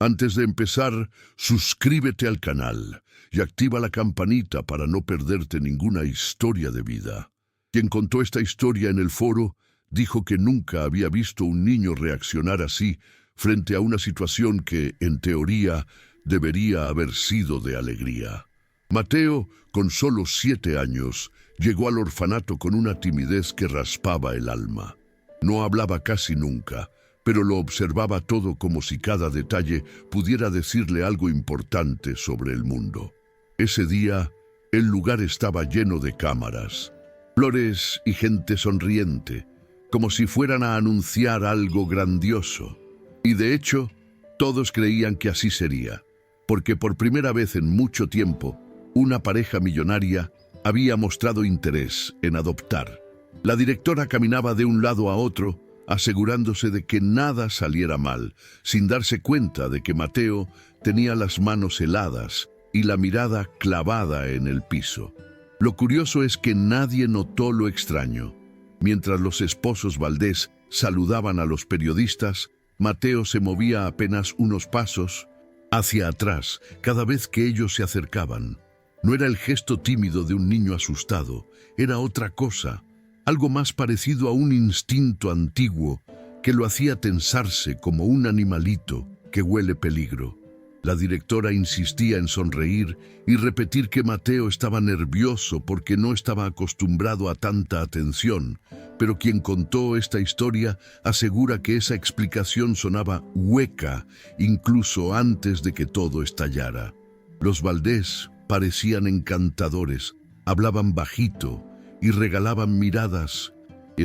Antes de empezar, suscríbete al canal y activa la campanita para no perderte ninguna historia de vida. Quien contó esta historia en el foro dijo que nunca había visto un niño reaccionar así frente a una situación que, en teoría, debería haber sido de alegría. Mateo, con solo 7 años, llegó al orfanato con una timidez que raspaba el alma. No hablaba casi nunca, pero lo observaba todo como si cada detalle pudiera decirle algo importante sobre el mundo. Ese día, el lugar estaba lleno de cámaras, flores y gente sonriente, como si fueran a anunciar algo grandioso. Y de hecho, todos creían que así sería, porque por primera vez en mucho tiempo, una pareja millonaria había mostrado interés en adoptar. La directora caminaba de un lado a otro, asegurándose de que nada saliera mal, sin darse cuenta de que Mateo tenía las manos heladas y la mirada clavada en el piso. Lo curioso es que nadie notó lo extraño. Mientras los esposos Valdés saludaban a los periodistas, Mateo se movía apenas unos pasos hacia atrás cada vez que ellos se acercaban. No era el gesto tímido de un niño asustado, era otra cosa, algo más parecido a un instinto antiguo que lo hacía tensarse como un animalito que huele peligro. La directora insistía en sonreír y repetir que Mateo estaba nervioso porque no estaba acostumbrado a tanta atención, pero quien contó esta historia asegura que esa explicación sonaba hueca incluso antes de que todo estallara. Los Valdés parecían encantadores, hablaban bajito y regalaban miradas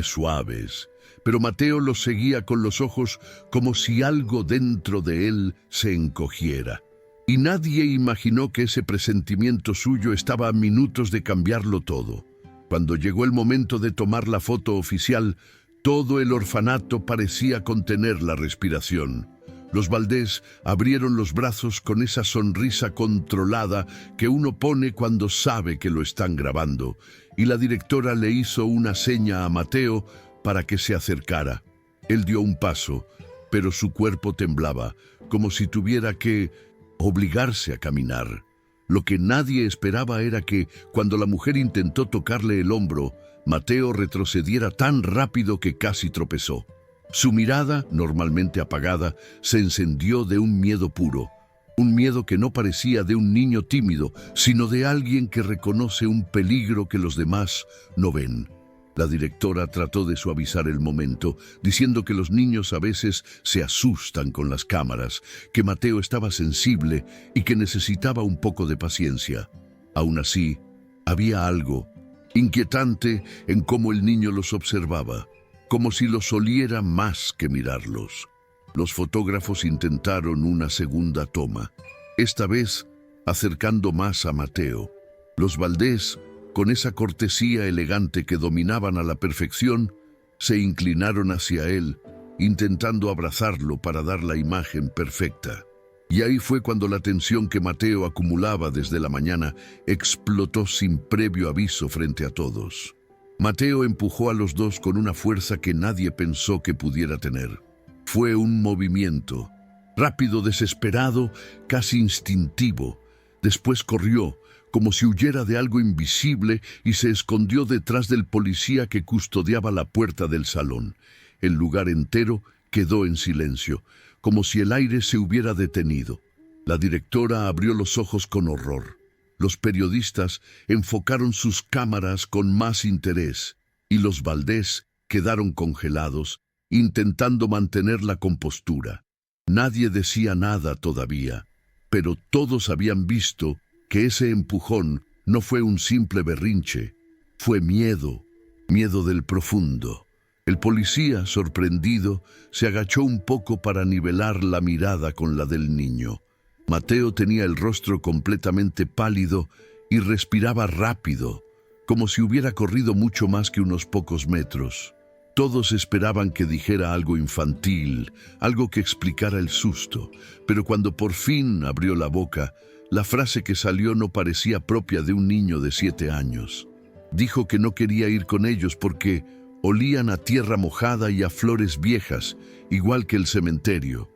suaves, pero Mateo los seguía con los ojos como si algo dentro de él se encogiera. Y nadie imaginó que ese presentimiento suyo estaba a minutos de cambiarlo todo. Cuando llegó el momento de tomar la foto oficial, todo el orfanato parecía contener la respiración. Los Valdés abrieron los brazos con esa sonrisa controlada que uno pone cuando sabe que lo están grabando, y la directora le hizo una seña a Mateo para que se acercara. Él dio un paso, pero su cuerpo temblaba, como si tuviera que obligarse a caminar. Lo que nadie esperaba era que, cuando la mujer intentó tocarle el hombro, Mateo retrocediera tan rápido que casi tropezó. Su mirada, normalmente apagada, se encendió de un miedo puro, un miedo que no parecía de un niño tímido, sino de alguien que reconoce un peligro que los demás no ven. La directora trató de suavizar el momento, diciendo que los niños a veces se asustan con las cámaras, que Mateo estaba sensible y que necesitaba un poco de paciencia. Aún así, había algo inquietante en cómo el niño los observaba, como si los oliera más que mirarlos. Los fotógrafos intentaron una segunda toma, esta vez acercando más a Mateo. Los Valdés, con esa cortesía elegante que dominaban a la perfección, se inclinaron hacia él, intentando abrazarlo para dar la imagen perfecta. Y ahí fue cuando la tensión que Mateo acumulaba desde la mañana explotó sin previo aviso frente a todos. Mateo empujó a los dos con una fuerza que nadie pensó que pudiera tener. Fue un movimiento, rápido, desesperado, casi instintivo. Después corrió, como si huyera de algo invisible, y se escondió detrás del policía que custodiaba la puerta del salón. El lugar entero quedó en silencio, como si el aire se hubiera detenido. La directora abrió los ojos con horror. Los periodistas enfocaron sus cámaras con más interés, y los Valdés quedaron congelados, intentando mantener la compostura. Nadie decía nada todavía, pero todos habían visto que ese empujón no fue un simple berrinche, fue miedo, miedo del profundo. El policía, sorprendido, se agachó un poco para nivelar la mirada con la del niño. Mateo tenía el rostro completamente pálido y respiraba rápido, como si hubiera corrido mucho más que unos pocos metros. Todos esperaban que dijera algo infantil, algo que explicara el susto, pero cuando por fin abrió la boca, la frase que salió no parecía propia de un niño de 7 años. Dijo que no quería ir con ellos porque olían a tierra mojada y a flores viejas, igual que el cementerio.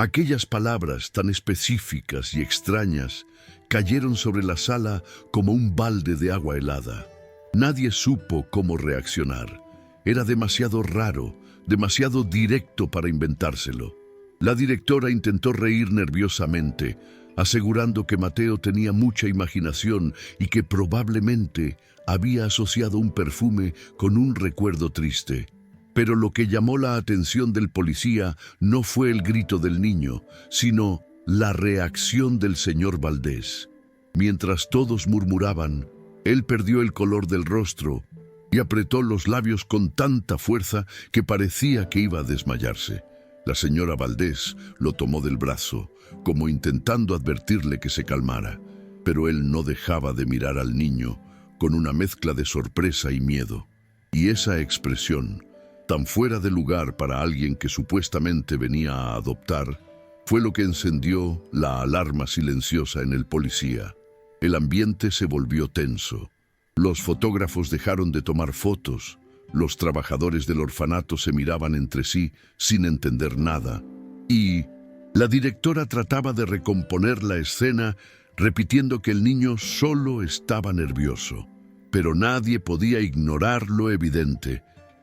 Aquellas palabras tan específicas y extrañas cayeron sobre la sala como un balde de agua helada. Nadie supo cómo reaccionar. Era demasiado raro, demasiado directo para inventárselo. La directora intentó reír nerviosamente, asegurando que Mateo tenía mucha imaginación y que probablemente había asociado un perfume con un recuerdo triste. Pero lo que llamó la atención del policía no fue el grito del niño, sino la reacción del señor Valdés. Mientras todos murmuraban, él perdió el color del rostro y apretó los labios con tanta fuerza que parecía que iba a desmayarse. La señora Valdés lo tomó del brazo, como intentando advertirle que se calmara, pero él no dejaba de mirar al niño con una mezcla de sorpresa y miedo. Y esa expresión, tan fuera de lugar para alguien que supuestamente venía a adoptar, fue lo que encendió la alarma silenciosa en el policía. El ambiente se volvió tenso. Los fotógrafos dejaron de tomar fotos. Los trabajadores del orfanato se miraban entre sí sin entender nada. Y la directora trataba de recomponer la escena, repitiendo que el niño solo estaba nervioso. Pero nadie podía ignorar lo evidente.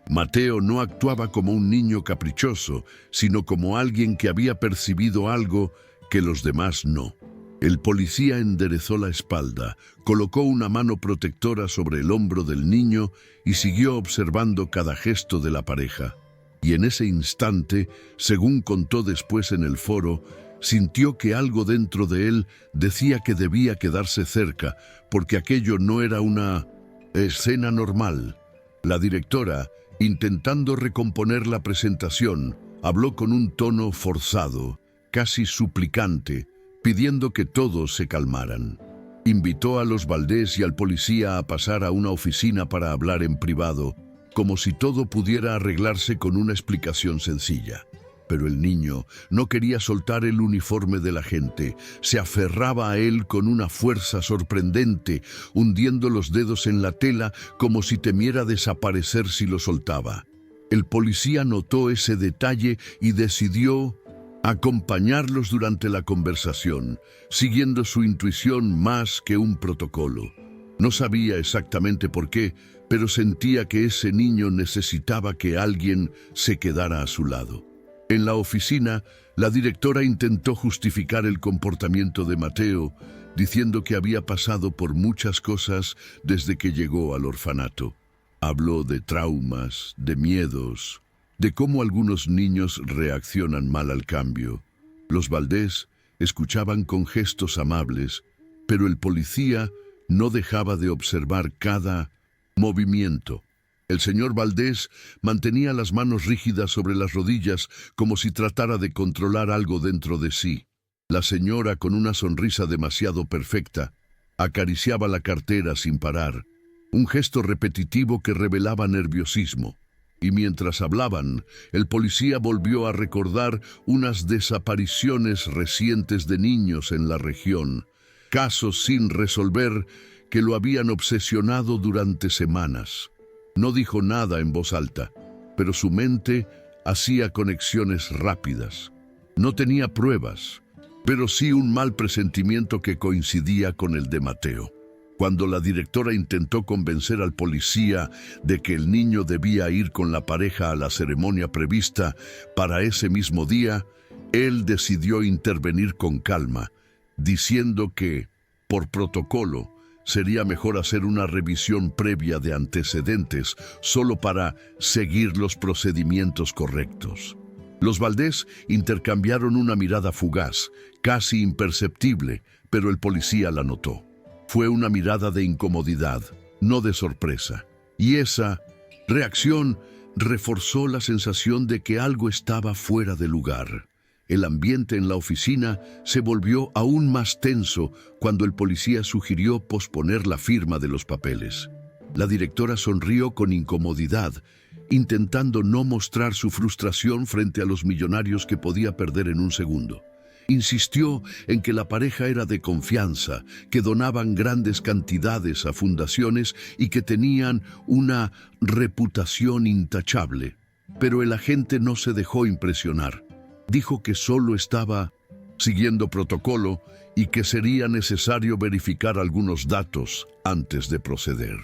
Mateo no actuaba como un niño caprichoso, sino como alguien que había percibido algo que los demás no. El policía enderezó la espalda, colocó una mano protectora sobre el hombro del niño y siguió observando cada gesto de la pareja. Y en ese instante, según contó después en el foro, sintió que algo dentro de él decía que debía quedarse cerca, porque aquello no era una escena normal. La directora, intentando recomponer la presentación, habló con un tono forzado, casi suplicante, pidiendo que todos se calmaran. Invitó a los Valdés y al policía a pasar a una oficina para hablar en privado, como si todo pudiera arreglarse con una explicación sencilla. Pero el niño no quería soltar el uniforme de la gente, se aferraba a él con una fuerza sorprendente, hundiendo los dedos en la tela como si temiera desaparecer si lo soltaba. El policía notó ese detalle y decidió acompañarlos durante la conversación, siguiendo su intuición más que un protocolo. No sabía exactamente por qué, pero sentía que ese niño necesitaba que alguien se quedara a su lado. En la oficina, la directora intentó justificar el comportamiento de Mateo, diciendo que había pasado por muchas cosas desde que llegó al orfanato. Habló de traumas, de miedos, de cómo algunos niños reaccionan mal al cambio. Los Valdés escuchaban con gestos amables, pero el policía no dejaba de observar cada movimiento. El señor Valdés mantenía las manos rígidas sobre las rodillas como si tratara de controlar algo dentro de sí. La señora, con una sonrisa demasiado perfecta, acariciaba la cartera sin parar, un gesto repetitivo que revelaba nerviosismo. Y mientras hablaban, el policía volvió a recordar unas desapariciones recientes de niños en la región, casos sin resolver que lo habían obsesionado durante semanas. No dijo nada en voz alta, pero su mente hacía conexiones rápidas. No tenía pruebas, pero sí un mal presentimiento que coincidía con el de Mateo. Cuando la directora intentó convencer al policía de que el niño debía ir con la pareja a la ceremonia prevista para ese mismo día, él decidió intervenir con calma, diciendo que, por protocolo, sería mejor hacer una revisión previa de antecedentes solo para seguir los procedimientos correctos. Los Valdés intercambiaron una mirada fugaz, casi imperceptible, pero el policía la notó. Fue una mirada de incomodidad, no de sorpresa. Y esa reacción reforzó la sensación de que algo estaba fuera de lugar. El ambiente en la oficina se volvió aún más tenso cuando el policía sugirió posponer la firma de los papeles. La directora sonrió con incomodidad, intentando no mostrar su frustración frente a los millonarios que podía perder en un segundo. Insistió en que la pareja era de confianza, que donaban grandes cantidades a fundaciones y que tenían una reputación intachable. Pero el agente no se dejó impresionar. Dijo que solo estaba siguiendo protocolo y que sería necesario verificar algunos datos antes de proceder.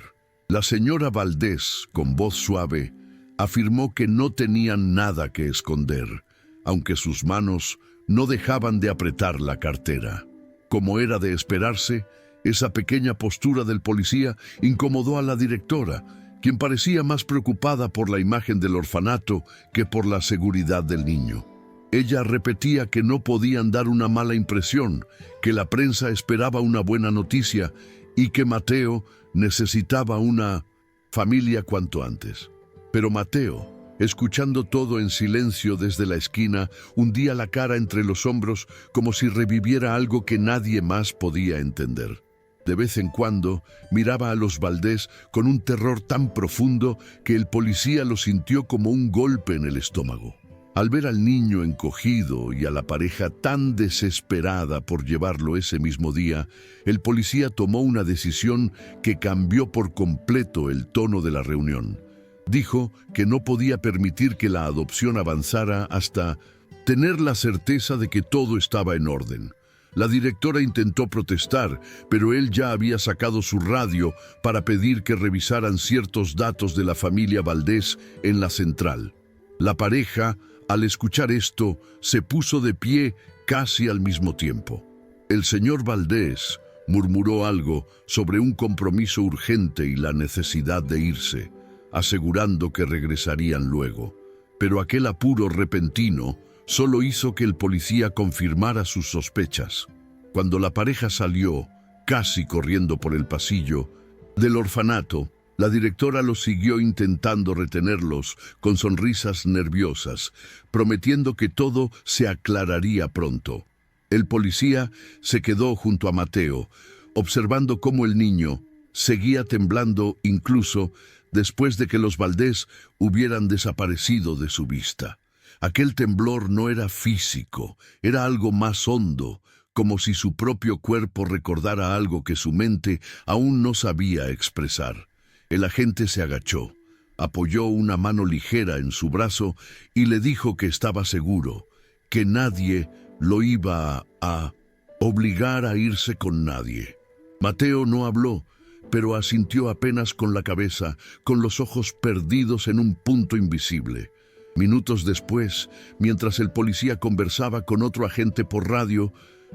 La señora Valdés, con voz suave, afirmó que no tenían nada que esconder, aunque sus manos no dejaban de apretar la cartera. Como era de esperarse, esa pequeña postura del policía incomodó a la directora, quien parecía más preocupada por la imagen del orfanato que por la seguridad del niño. Ella repetía que no podían dar una mala impresión, que la prensa esperaba una buena noticia y que Mateo necesitaba una familia cuanto antes. Pero Mateo, escuchando todo en silencio desde la esquina, hundía la cara entre los hombros como si reviviera algo que nadie más podía entender. De vez en cuando miraba a los Valdés con un terror tan profundo que el policía lo sintió como un golpe en el estómago. Al ver al niño encogido y a la pareja tan desesperada por llevarlo ese mismo día, el policía tomó una decisión que cambió por completo el tono de la reunión. Dijo que no podía permitir que la adopción avanzara hasta tener la certeza de que todo estaba en orden. La directora intentó protestar, pero él ya había sacado su radio para pedir que revisaran ciertos datos de la familia Valdés en la central. La pareja, al escuchar esto, se puso de pie casi al mismo tiempo. El señor Valdés murmuró algo sobre un compromiso urgente y la necesidad de irse, asegurando que regresarían luego. Pero aquel apuro repentino solo hizo que el policía confirmara sus sospechas. Cuando la pareja salió, casi corriendo por el pasillo del orfanato, la directora los siguió intentando retenerlos con sonrisas nerviosas, prometiendo que todo se aclararía pronto. El policía se quedó junto a Mateo, observando cómo el niño seguía temblando incluso después de que los Valdés hubieran desaparecido de su vista. Aquel temblor no era físico, era algo más hondo, como si su propio cuerpo recordara algo que su mente aún no sabía expresar. El agente se agachó, apoyó una mano ligera en su brazo y le dijo que estaba seguro, que nadie lo iba a obligar a irse con nadie. Mateo no habló, pero asintió apenas con la cabeza, con los ojos perdidos en un punto invisible. Minutos después, mientras el policía conversaba con otro agente por radio,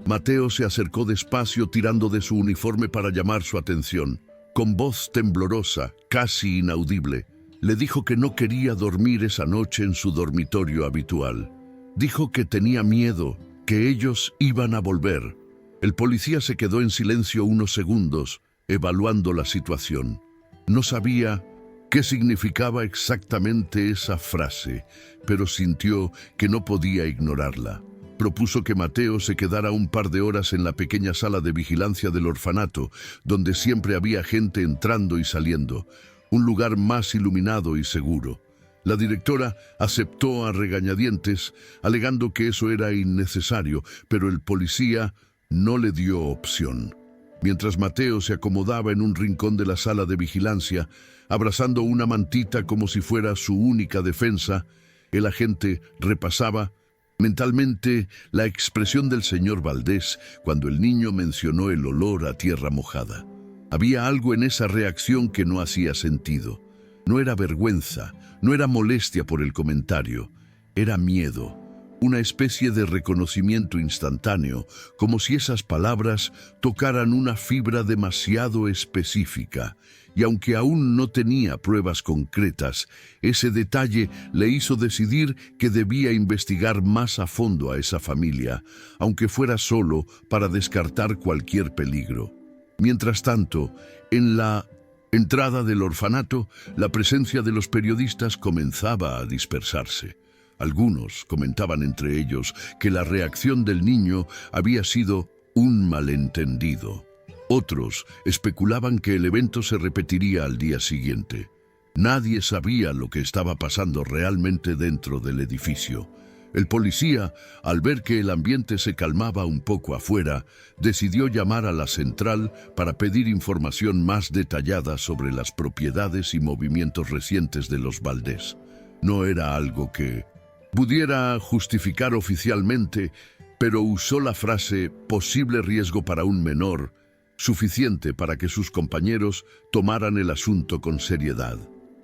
Mateo se acercó despacio tirando de su uniforme para llamar su atención. Con voz temblorosa, casi inaudible, le dijo que no quería dormir esa noche en su dormitorio habitual. Dijo que tenía miedo, que ellos iban a volver. El policía se quedó en silencio unos segundos, evaluando la situación. No sabía qué significaba exactamente esa frase, pero sintió que no podía ignorarla. Propuso que Mateo se quedara un par de horas en la pequeña sala de vigilancia del orfanato, donde siempre había gente entrando y saliendo, un lugar más iluminado y seguro. La directora aceptó a regañadientes, alegando que eso era innecesario, pero el policía no le dio opción. Mientras Mateo se acomodaba en un rincón de la sala de vigilancia, abrazando una mantita como si fuera su única defensa, el agente repasaba mentalmente la expresión del señor Valdés cuando el niño mencionó el olor a tierra mojada. Había algo en esa reacción que no hacía sentido. No era vergüenza, no era molestia por el comentario, era miedo, una especie de reconocimiento instantáneo, como si esas palabras tocaran una fibra demasiado específica. Y aunque aún no tenía pruebas concretas, ese detalle le hizo decidir que debía investigar más a fondo a esa familia, aunque fuera solo para descartar cualquier peligro. Mientras tanto, en la entrada del orfanato, la presencia de los periodistas comenzaba a dispersarse. Algunos comentaban entre ellos que la reacción del niño había sido un malentendido. Otros especulaban que el evento se repetiría al día siguiente. Nadie sabía lo que estaba pasando realmente dentro del edificio. El policía, al ver que el ambiente se calmaba un poco afuera, decidió llamar a la central para pedir información más detallada sobre las propiedades y movimientos recientes de los Valdés. No era algo que Pudiera justificar oficialmente, pero usó la frase «posible riesgo para un menor», suficiente para que sus compañeros tomaran el asunto con seriedad.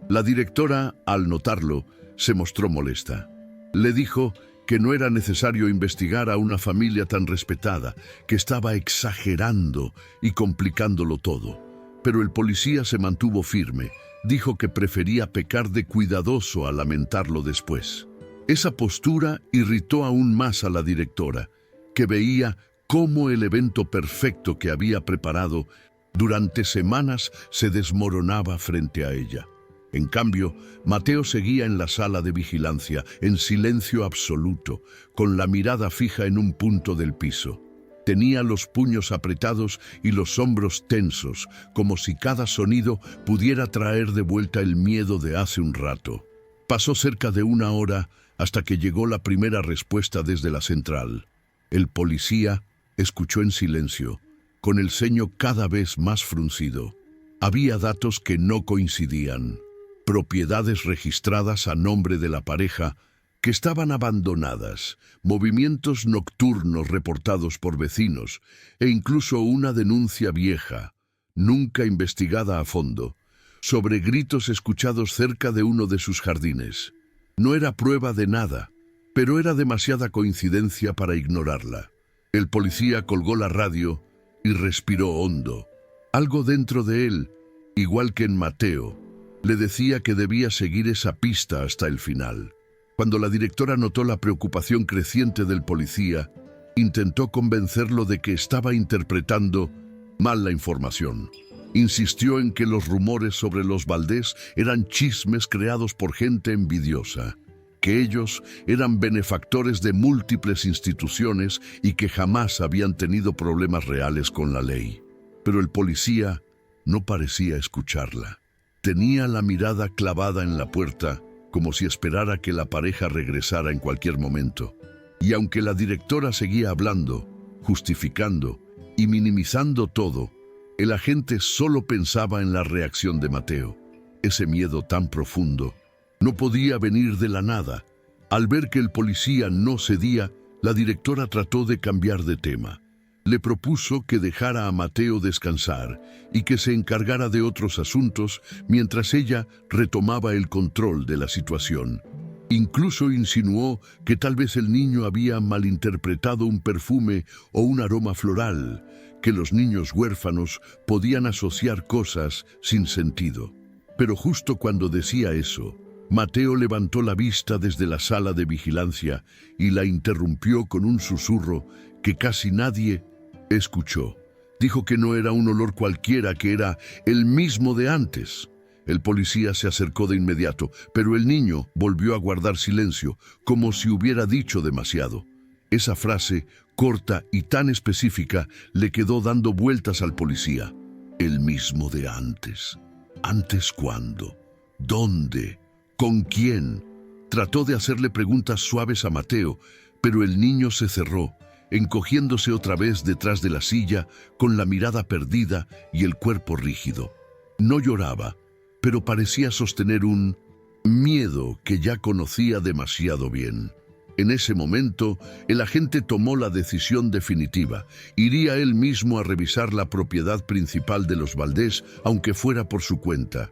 La directora, al notarlo, se mostró molesta. Le dijo que no era necesario investigar a una familia tan respetada, que estaba exagerando y complicándolo todo. Pero el policía se mantuvo firme. Dijo que prefería pecar de cuidadoso a lamentarlo después. Esa postura irritó aún más a la directora, que veía cómo el evento perfecto que había preparado durante semanas se desmoronaba frente a ella. En cambio, Mateo seguía en la sala de vigilancia, en silencio absoluto, con la mirada fija en un punto del piso. Tenía los puños apretados y los hombros tensos, como si cada sonido pudiera traer de vuelta el miedo de hace un rato. Pasó cerca de 1 hora hasta que llegó la primera respuesta desde la central. El policía escuchó en silencio, con el ceño cada vez más fruncido. Había datos que no coincidían. Propiedades registradas a nombre de la pareja que estaban abandonadas, movimientos nocturnos reportados por vecinos e incluso una denuncia vieja, nunca investigada a fondo, sobre gritos escuchados cerca de uno de sus jardines. No era prueba de nada, pero era demasiada coincidencia para ignorarla. El policía colgó la radio y respiró hondo. Algo dentro de él, igual que en Mateo, le decía que debía seguir esa pista hasta el final. Cuando la directora notó la preocupación creciente del policía, intentó convencerlo de que estaba interpretando mal la información. Insistió en que los rumores sobre los Valdés eran chismes creados por gente envidiosa, que ellos eran benefactores de múltiples instituciones y que jamás habían tenido problemas reales con la ley. Pero el policía no parecía escucharla. Tenía la mirada clavada en la puerta, como si esperara que la pareja regresara en cualquier momento. Y aunque la directora seguía hablando, justificando y minimizando todo, el agente solo pensaba en la reacción de Mateo. Ese miedo tan profundo no podía venir de la nada. Al ver que el policía no cedía, la directora trató de cambiar de tema. Le propuso que dejara a Mateo descansar y que se encargara de otros asuntos mientras ella retomaba el control de la situación. Incluso insinuó que tal vez el niño había malinterpretado un perfume o un aroma floral, que los niños huérfanos podían asociar cosas sin sentido. Pero justo cuando decía eso, Mateo levantó la vista desde la sala de vigilancia y la interrumpió con un susurro que casi nadie escuchó. Dijo que no era un olor cualquiera, que era el mismo de antes. El policía se acercó de inmediato, pero el niño volvió a guardar silencio, como si hubiera dicho demasiado. Esa frase, corta y tan específica, le quedó dando vueltas al policía. El mismo de antes. ¿Antes cuándo? ¿Dónde? ¿Con quién? Trató de hacerle preguntas suaves a Mateo, pero el niño se cerró, encogiéndose otra vez detrás de la silla, con la mirada perdida y el cuerpo rígido. No lloraba, pero parecía sostener un miedo que ya conocía demasiado bien. En ese momento, el agente tomó la decisión definitiva. Iría él mismo a revisar la propiedad principal de los Valdés, aunque fuera por su cuenta.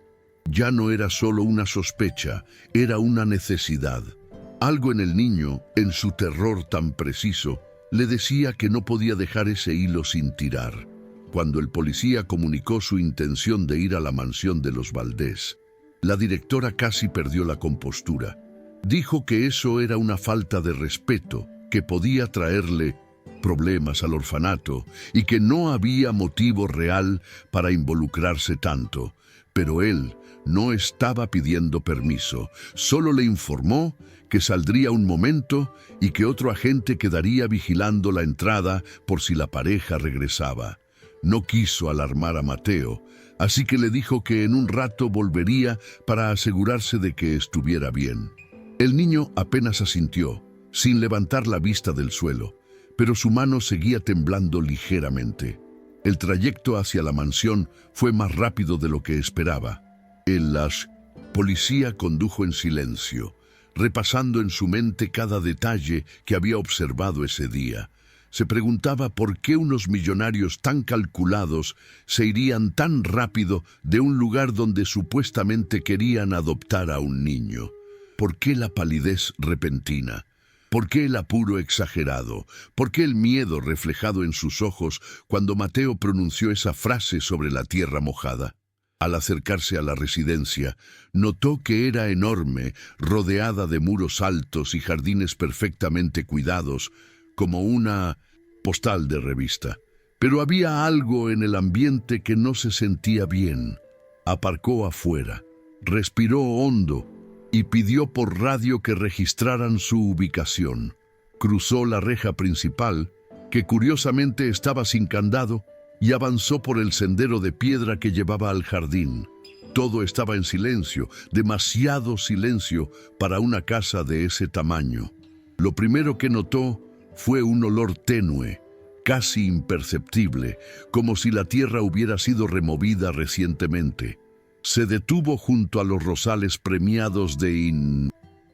Ya no era solo una sospecha, era una necesidad. Algo en el niño, en su terror tan preciso, le decía que no podía dejar ese hilo sin tirar. Cuando el policía comunicó su intención de ir a la mansión de los Valdés, la directora casi perdió la compostura. Dijo que eso era una falta de respeto, que podía traerle problemas al orfanato y que no había motivo real para involucrarse tanto. Pero él no estaba pidiendo permiso, solo le informó que saldría un momento y que otro agente quedaría vigilando la entrada por si la pareja regresaba. No quiso alarmar a Mateo, así que le dijo que en un rato volvería para asegurarse de que estuviera bien. El niño apenas asintió, sin levantar la vista del suelo, pero su mano seguía temblando ligeramente. El trayecto hacia la mansión fue más rápido de lo que esperaba. El policía condujo en silencio. repasando en su mente cada detalle que había observado ese día. Se preguntaba por qué unos millonarios tan calculados se irían tan rápido de un lugar donde supuestamente querían adoptar a un niño. ¿Por qué la palidez repentina? ¿Por qué el apuro exagerado? ¿Por qué el miedo reflejado en sus ojos cuando Mateo pronunció esa frase sobre la tierra mojada? Al acercarse a la residencia, notó que era enorme, rodeada de muros altos y jardines perfectamente cuidados, como una postal de revista. Pero había algo en el ambiente que no se sentía bien. Aparcó afuera, respiró hondo y pidió por radio que registraran su ubicación. Cruzó la reja principal, que curiosamente estaba sin candado, y avanzó por el sendero de piedra que llevaba al jardín. Todo estaba en silencio, demasiado silencio para una casa de ese tamaño. Lo primero que notó fue un olor tenue, casi imperceptible, como si la tierra hubiera sido removida recientemente. Se detuvo junto a los rosales premiados de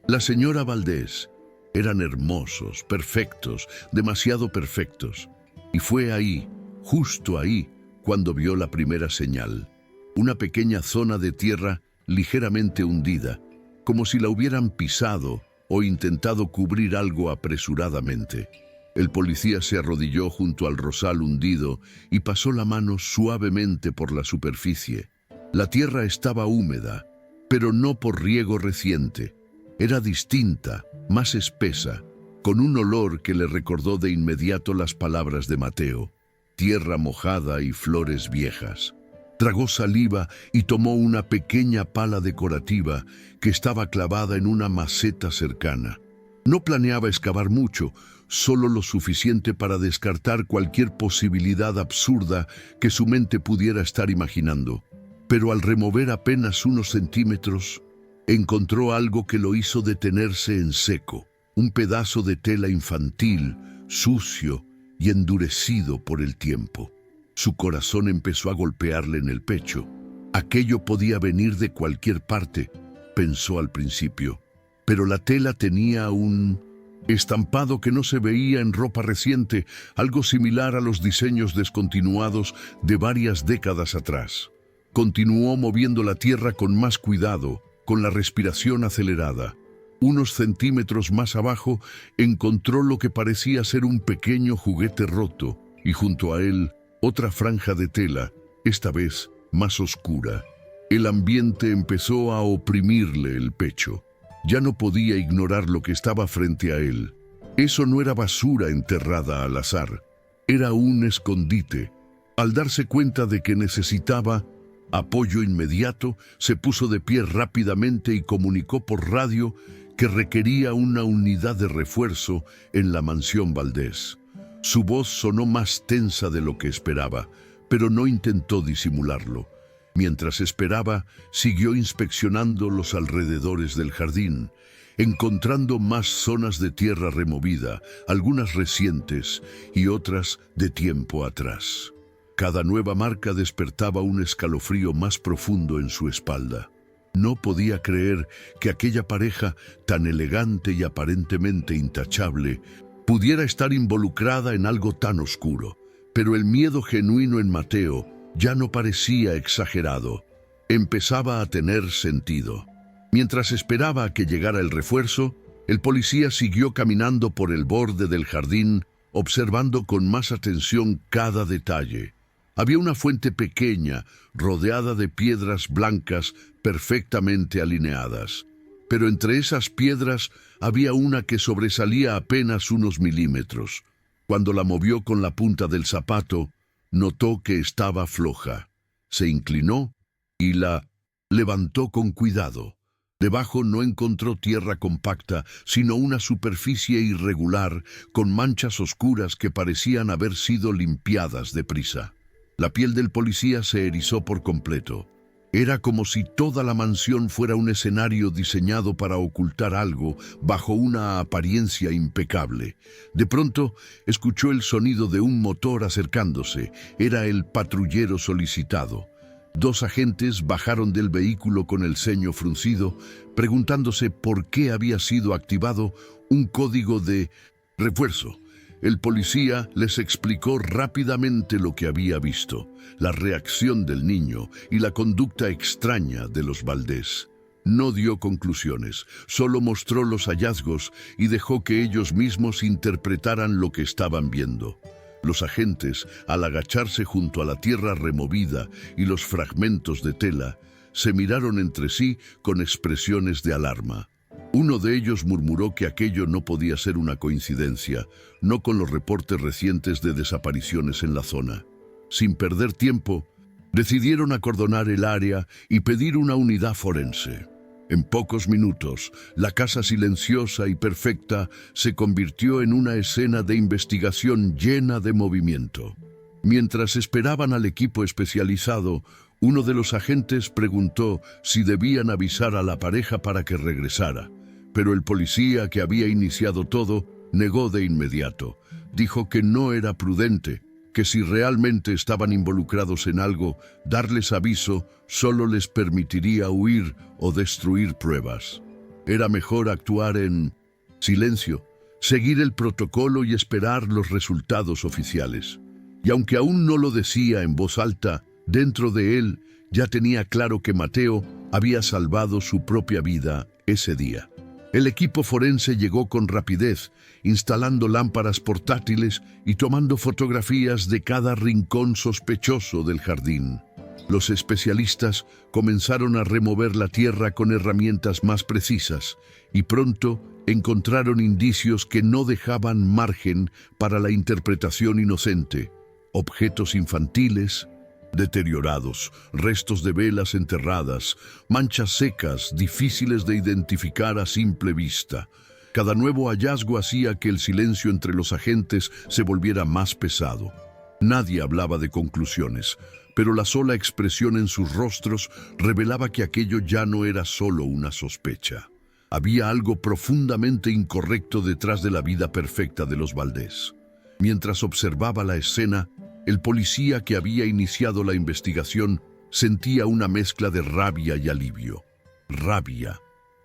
la señora Valdés. Eran hermosos, perfectos, demasiado perfectos. Y fue ahí, justo ahí, cuando vio la primera señal. Una pequeña zona de tierra ligeramente hundida, como si la hubieran pisado o intentado cubrir algo apresuradamente. El policía se arrodilló junto al rosal hundido y pasó la mano suavemente por la superficie. La tierra estaba húmeda, pero no por riego reciente. Era distinta, más espesa, con un olor que le recordó de inmediato las palabras de Mateo: tierra mojada y flores viejas. Tragó saliva y tomó una pequeña pala decorativa que estaba clavada en una maceta cercana. No planeaba excavar mucho, solo lo suficiente para descartar cualquier posibilidad absurda que su mente pudiera estar imaginando. Pero al remover apenas unos centímetros, encontró algo que lo hizo detenerse en seco. Un pedazo de tela infantil, sucio y endurecido por el tiempo. Su corazón empezó a golpearle en el pecho. Aquello podía venir de cualquier parte, pensó al principio. Pero la tela tenía un estampado que no se veía en ropa reciente, algo similar a los diseños descontinuados de varias décadas atrás. Continuó moviendo la tierra con más cuidado, con la respiración acelerada. Unos centímetros más abajo encontró lo que parecía ser un pequeño juguete roto, y junto a él otra franja de tela, esta vez más oscura. El ambiente empezó a oprimirle el pecho. Ya no podía ignorar lo que estaba frente a él. Eso no era basura enterrada al azar, era un escondite. Al darse cuenta de que necesitaba apoyo inmediato, se puso de pie rápidamente y comunicó por radio que requería una unidad de refuerzo en la mansión Valdés. Su voz sonó más tensa de lo que esperaba, pero no intentó disimularlo. Mientras esperaba, siguió inspeccionando los alrededores del jardín, encontrando más zonas de tierra removida, algunas recientes y otras de tiempo atrás. Cada nueva marca despertaba un escalofrío más profundo en su espalda. No podía creer que aquella pareja, tan elegante y aparentemente intachable, pudiera estar involucrada en algo tan oscuro. Pero el miedo genuino en Mateo ya no parecía exagerado. Empezaba a tener sentido. Mientras esperaba a que llegara el refuerzo, el policía siguió caminando por el borde del jardín, observando con más atención cada detalle. Había una fuente pequeña, rodeada de piedras blancas perfectamente alineadas. Pero entre esas piedras había una que sobresalía apenas unos milímetros. Cuando la movió con la punta del zapato, notó que estaba floja. Se inclinó y la levantó con cuidado. Debajo no encontró tierra compacta, sino una superficie irregular con manchas oscuras que parecían haber sido limpiadas deprisa. La piel del policía se erizó por completo. Era como si toda la mansión fuera un escenario diseñado para ocultar algo bajo una apariencia impecable. De pronto, escuchó el sonido de un motor acercándose. Era el patrullero solicitado. 2 agentes bajaron del vehículo con el ceño fruncido, preguntándose por qué había sido activado un código de refuerzo. El policía les explicó rápidamente lo que había visto, la reacción del niño y la conducta extraña de los Valdés. No dio conclusiones, solo mostró los hallazgos y dejó que ellos mismos interpretaran lo que estaban viendo. Los agentes, al agacharse junto a la tierra removida y los fragmentos de tela, se miraron entre sí con expresiones de alarma. Uno de ellos murmuró que aquello no podía ser una coincidencia, no con los reportes recientes de desapariciones en la zona. Sin perder tiempo, decidieron acordonar el área y pedir una unidad forense. En pocos minutos, la casa silenciosa y perfecta se convirtió en una escena de investigación llena de movimiento. Mientras esperaban al equipo especializado, uno de los agentes preguntó si debían avisar a la pareja para que regresara, pero el policía que había iniciado todo negó de inmediato. Dijo que no era prudente, que si realmente estaban involucrados en algo, darles aviso solo les permitiría huir o destruir pruebas. Era mejor actuar en silencio, seguir el protocolo y esperar los resultados oficiales. Y aunque aún no lo decía en voz alta, dentro de él ya tenía claro que Mateo había salvado su propia vida ese día. El equipo forense llegó con rapidez, instalando lámparas portátiles y tomando fotografías de cada rincón sospechoso del jardín. Los especialistas comenzaron a remover la tierra con herramientas más precisas y pronto encontraron indicios que no dejaban margen para la interpretación inocente. Objetos infantiles deteriorados, restos de velas enterradas, manchas secas, difíciles de identificar a simple vista. Cada nuevo hallazgo hacía que el silencio entre los agentes se volviera más pesado. Nadie hablaba de conclusiones, pero la sola expresión en sus rostros revelaba que aquello ya no era solo una sospecha. Había algo profundamente incorrecto detrás de la vida perfecta de los Valdés. Mientras observaba la escena, el policía que había iniciado la investigación sentía una mezcla de rabia y alivio. Rabia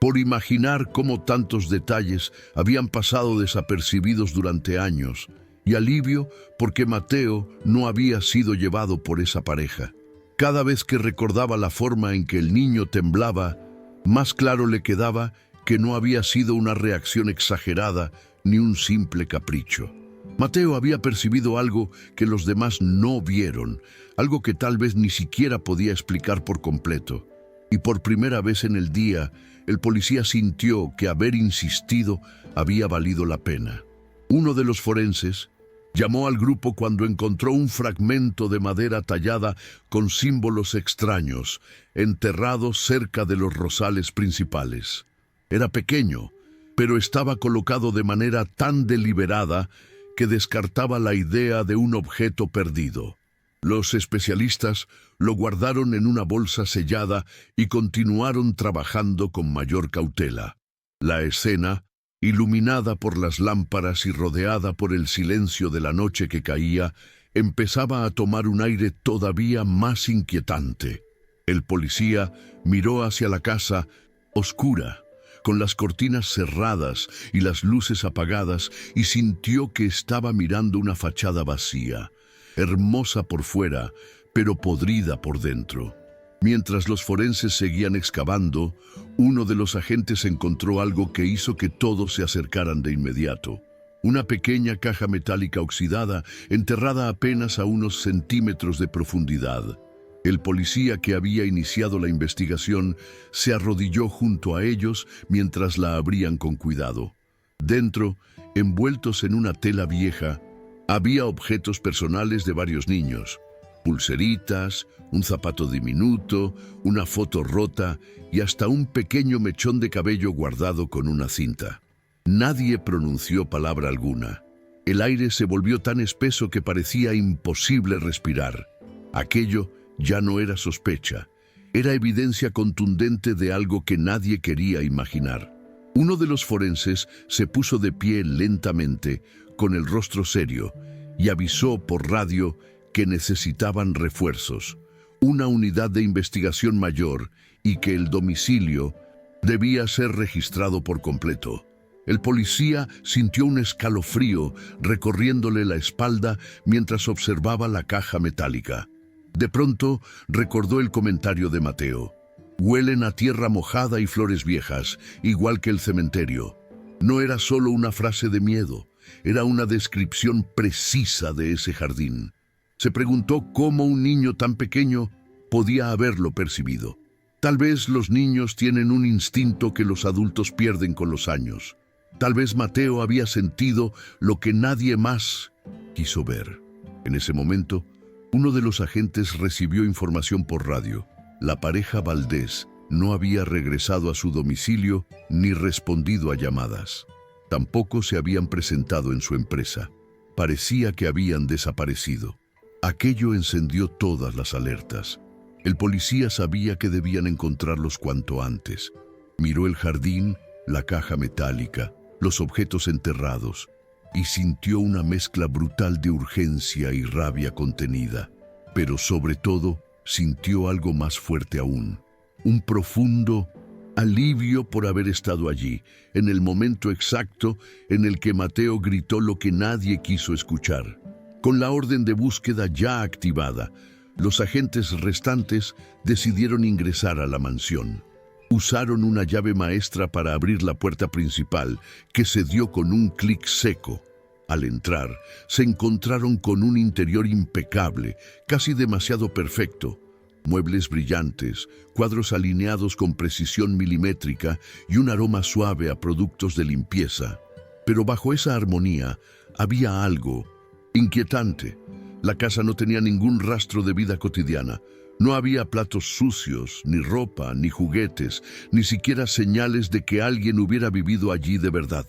por imaginar cómo tantos detalles habían pasado desapercibidos durante años, y alivio porque Mateo no había sido llevado por esa pareja. Cada vez que recordaba la forma en que el niño temblaba, más claro le quedaba que no había sido una reacción exagerada ni un simple capricho. Mateo había percibido algo que los demás no vieron, algo que tal vez ni siquiera podía explicar por completo. Y por primera vez en el día, el policía sintió que haber insistido había valido la pena. Uno de los forenses llamó al grupo cuando encontró un fragmento de madera tallada con símbolos extraños, enterrado cerca de los rosales principales. Era pequeño, pero estaba colocado de manera tan deliberada que descartaba la idea de un objeto perdido. Los especialistas lo guardaron en una bolsa sellada y continuaron trabajando con mayor cautela. La escena, iluminada por las lámparas y rodeada por el silencio de la noche que caía, empezaba a tomar un aire todavía más inquietante. El policía miró hacia la casa, oscura, con las cortinas cerradas y las luces apagadas, y sintió que estaba mirando una fachada vacía, hermosa por fuera, pero podrida por dentro. Mientras los forenses seguían excavando, uno de los agentes encontró algo que hizo que todos se acercaran de inmediato. Una pequeña caja metálica oxidada, enterrada apenas a unos centímetros de profundidad. El policía que había iniciado la investigación se arrodilló junto a ellos mientras la abrían con cuidado. Dentro, envueltos en una tela vieja, había objetos personales de varios niños: pulseritas, un zapato diminuto, una foto rota y hasta un pequeño mechón de cabello guardado con una cinta. Nadie pronunció palabra alguna. El aire se volvió tan espeso que parecía imposible respirar. Aquello ya no era sospecha, era evidencia contundente de algo que nadie quería imaginar. Uno de los forenses se puso de pie lentamente, con el rostro serio, y avisó por radio que necesitaban refuerzos. una unidad de investigación mayor y que el domicilio debía ser registrado por completo. El policía sintió un escalofrío recorriéndole la espalda mientras observaba la caja metálica. De pronto recordó el comentario de Mateo. Huelen a tierra mojada y flores viejas, igual que el cementerio. No era solo una frase de miedo, era una descripción precisa de ese jardín. Se preguntó cómo un niño tan pequeño podía haberlo percibido. Tal vez los niños tienen un instinto que los adultos pierden con los años. Tal vez Mateo había sentido lo que nadie más quiso ver. En ese momento, uno de los agentes recibió información por radio. La pareja Valdés no había regresado a su domicilio ni respondido a llamadas. Tampoco se habían presentado en su empresa. Parecía que habían desaparecido. Aquello encendió todas las alertas. El policía sabía que debían encontrarlos cuanto antes. Miró el jardín, la caja metálica, los objetos enterrados, y sintió una mezcla brutal de urgencia y rabia contenida. Pero sobre todo, sintió algo más fuerte aún, un profundo alivio por haber estado allí, en el momento exacto en el que Mateo gritó lo que nadie quiso escuchar. Con la orden de búsqueda ya activada, los agentes restantes decidieron ingresar a la mansión. Usaron una llave maestra para abrir la puerta principal, que se dio con un clic seco. Al entrar, se encontraron con un interior impecable, casi demasiado perfecto. Muebles brillantes, cuadros alineados con precisión milimétrica y un aroma suave a productos de limpieza. Pero bajo esa armonía había algo inquietante. La casa no tenía ningún rastro de vida cotidiana. No había platos sucios, ni ropa, ni juguetes, ni siquiera señales de que alguien hubiera vivido allí de verdad.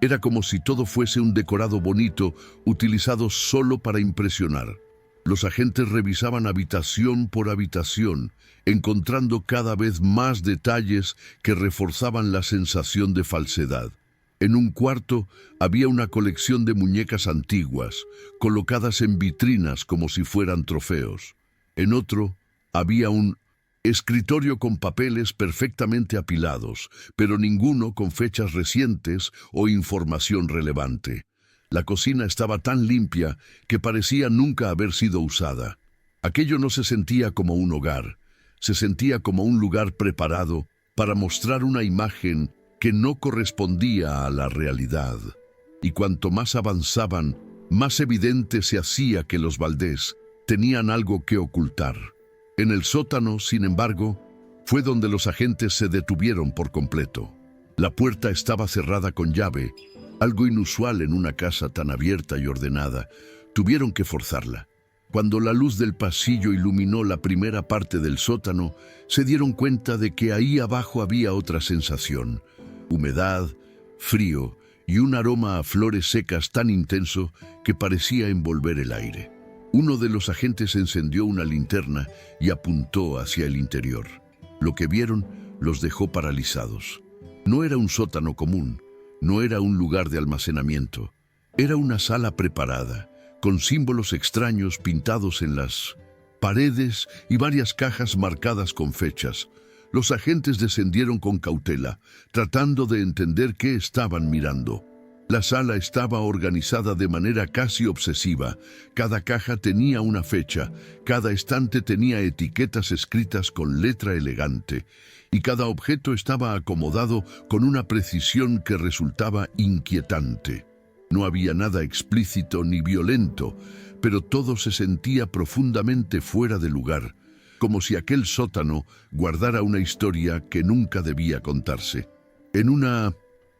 Era como si todo fuese un decorado bonito, utilizado solo para impresionar. Los agentes revisaban habitación por habitación, encontrando cada vez más detalles que reforzaban la sensación de falsedad. En un cuarto había una colección de muñecas antiguas, colocadas en vitrinas como si fueran trofeos. En otro había un escritorio con papeles perfectamente apilados, pero ninguno con fechas recientes o información relevante. La cocina estaba tan limpia que parecía nunca haber sido usada. Aquello no se sentía como un hogar, se sentía como un lugar preparado para mostrar una imagen que no correspondía a la realidad. Y cuanto más avanzaban, más evidente se hacía que los Valdés tenían algo que ocultar. En el sótano, sin embargo, fue donde los agentes se detuvieron por completo. La puerta estaba cerrada con llave, algo inusual en una casa tan abierta y ordenada. Tuvieron que forzarla. Cuando la luz del pasillo iluminó la primera parte del sótano, se dieron cuenta de que ahí abajo había otra sensación: humedad, frío y un aroma a flores secas tan intenso que parecía envolver el aire. Uno de los agentes encendió una linterna y apuntó hacia el interior. Lo que vieron los dejó paralizados. No era un sótano común, no era un lugar de almacenamiento. Era una sala preparada, con símbolos extraños pintados en las paredes y varias cajas marcadas con fechas. Los agentes descendieron con cautela, tratando de entender qué estaban mirando. La sala estaba organizada de manera casi obsesiva. Cada caja tenía una fecha, cada estante tenía etiquetas escritas con letra elegante, y cada objeto estaba acomodado con una precisión que resultaba inquietante. No había nada explícito ni violento, pero todo se sentía profundamente fuera de lugar, como si aquel sótano guardara una historia que nunca debía contarse. En una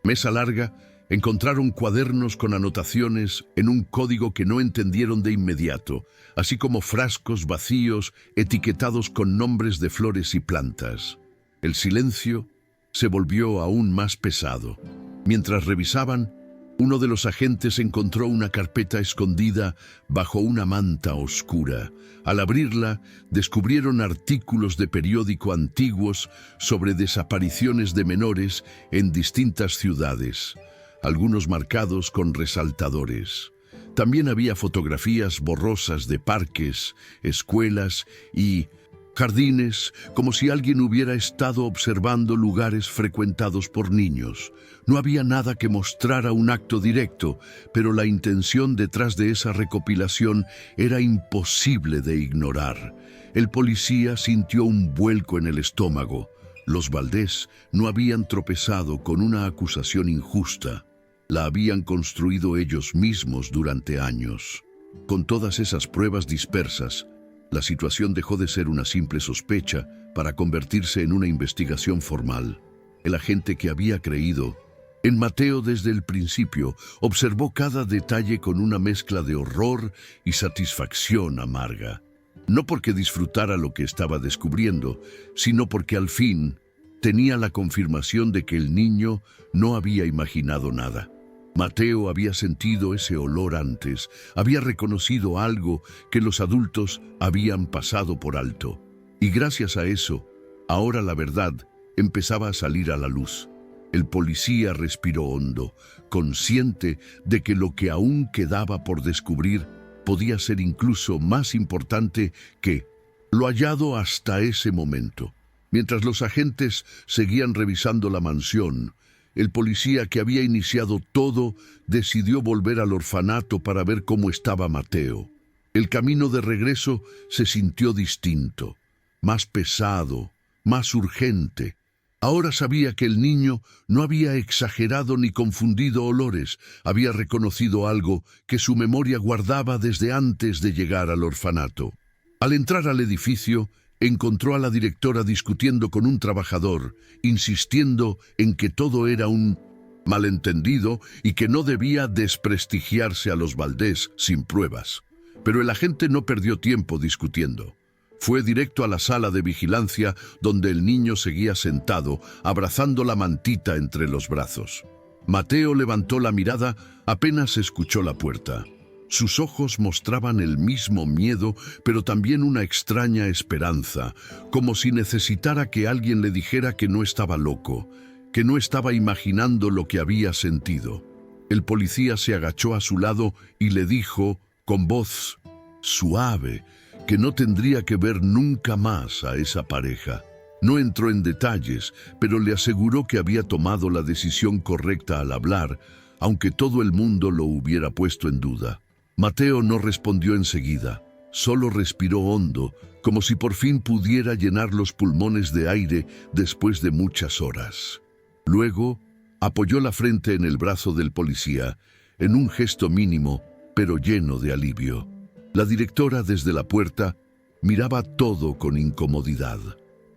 mesa larga, encontraron cuadernos con anotaciones en un código que no entendieron de inmediato, así como frascos vacíos etiquetados con nombres de flores y plantas. El silencio se volvió aún más pesado. Mientras revisaban, uno de los agentes encontró una carpeta escondida bajo una manta oscura. Al abrirla, descubrieron artículos de periódico antiguos sobre desapariciones de menores en distintas ciudades, algunos marcados con resaltadores. También había fotografías borrosas de parques, escuelas y jardines, como si alguien hubiera estado observando lugares frecuentados por niños. No había nada que mostrara un acto directo, pero la intención detrás de esa recopilación era imposible de ignorar. El policía sintió un vuelco en el estómago. Los Valdés no habían tropezado con una acusación injusta. La habían construido ellos mismos durante años. Con todas esas pruebas dispersas, la situación dejó de ser una simple sospecha para convertirse en una investigación formal. El agente que había creído en Mateo desde el principio observó cada detalle con una mezcla de horror y satisfacción amarga. No porque disfrutara lo que estaba descubriendo, sino porque al fin tenía la confirmación de que el niño no había imaginado nada. Mateo había sentido ese olor antes, había reconocido algo que los adultos habían pasado por alto. Y gracias a eso, ahora la verdad empezaba a salir a la luz. El policía respiró hondo, consciente de que lo que aún quedaba por descubrir podía ser incluso más importante que lo hallado hasta ese momento. Mientras los agentes seguían revisando la mansión, el policía que había iniciado todo decidió volver al orfanato para ver cómo estaba Mateo. El camino de regreso se sintió distinto, más pesado, más urgente. Ahora sabía que el niño no había exagerado ni confundido olores, había reconocido algo que su memoria guardaba desde antes de llegar al orfanato. Al entrar al edificio, encontró a la directora discutiendo con un trabajador, insistiendo en que todo era un malentendido y que no debía desprestigiarse a los Valdés sin pruebas. Pero el agente no perdió tiempo discutiendo. Fue directo a la sala de vigilancia donde el niño seguía sentado, abrazando la mantita entre los brazos. Mateo levantó la mirada apenas escuchó la puerta. Sus ojos mostraban el mismo miedo, pero también una extraña esperanza, como si necesitara que alguien le dijera que no estaba loco, que no estaba imaginando lo que había sentido. El policía se agachó a su lado y le dijo, con voz suave, que no tendría que ver nunca más a esa pareja. No entró en detalles, pero le aseguró que había tomado la decisión correcta al hablar, aunque todo el mundo lo hubiera puesto en duda. Mateo no respondió enseguida, solo respiró hondo, como si por fin pudiera llenar los pulmones de aire después de muchas horas. Luego, apoyó la frente en el brazo del policía, en un gesto mínimo, pero lleno de alivio. La directora desde la puerta miraba todo con incomodidad.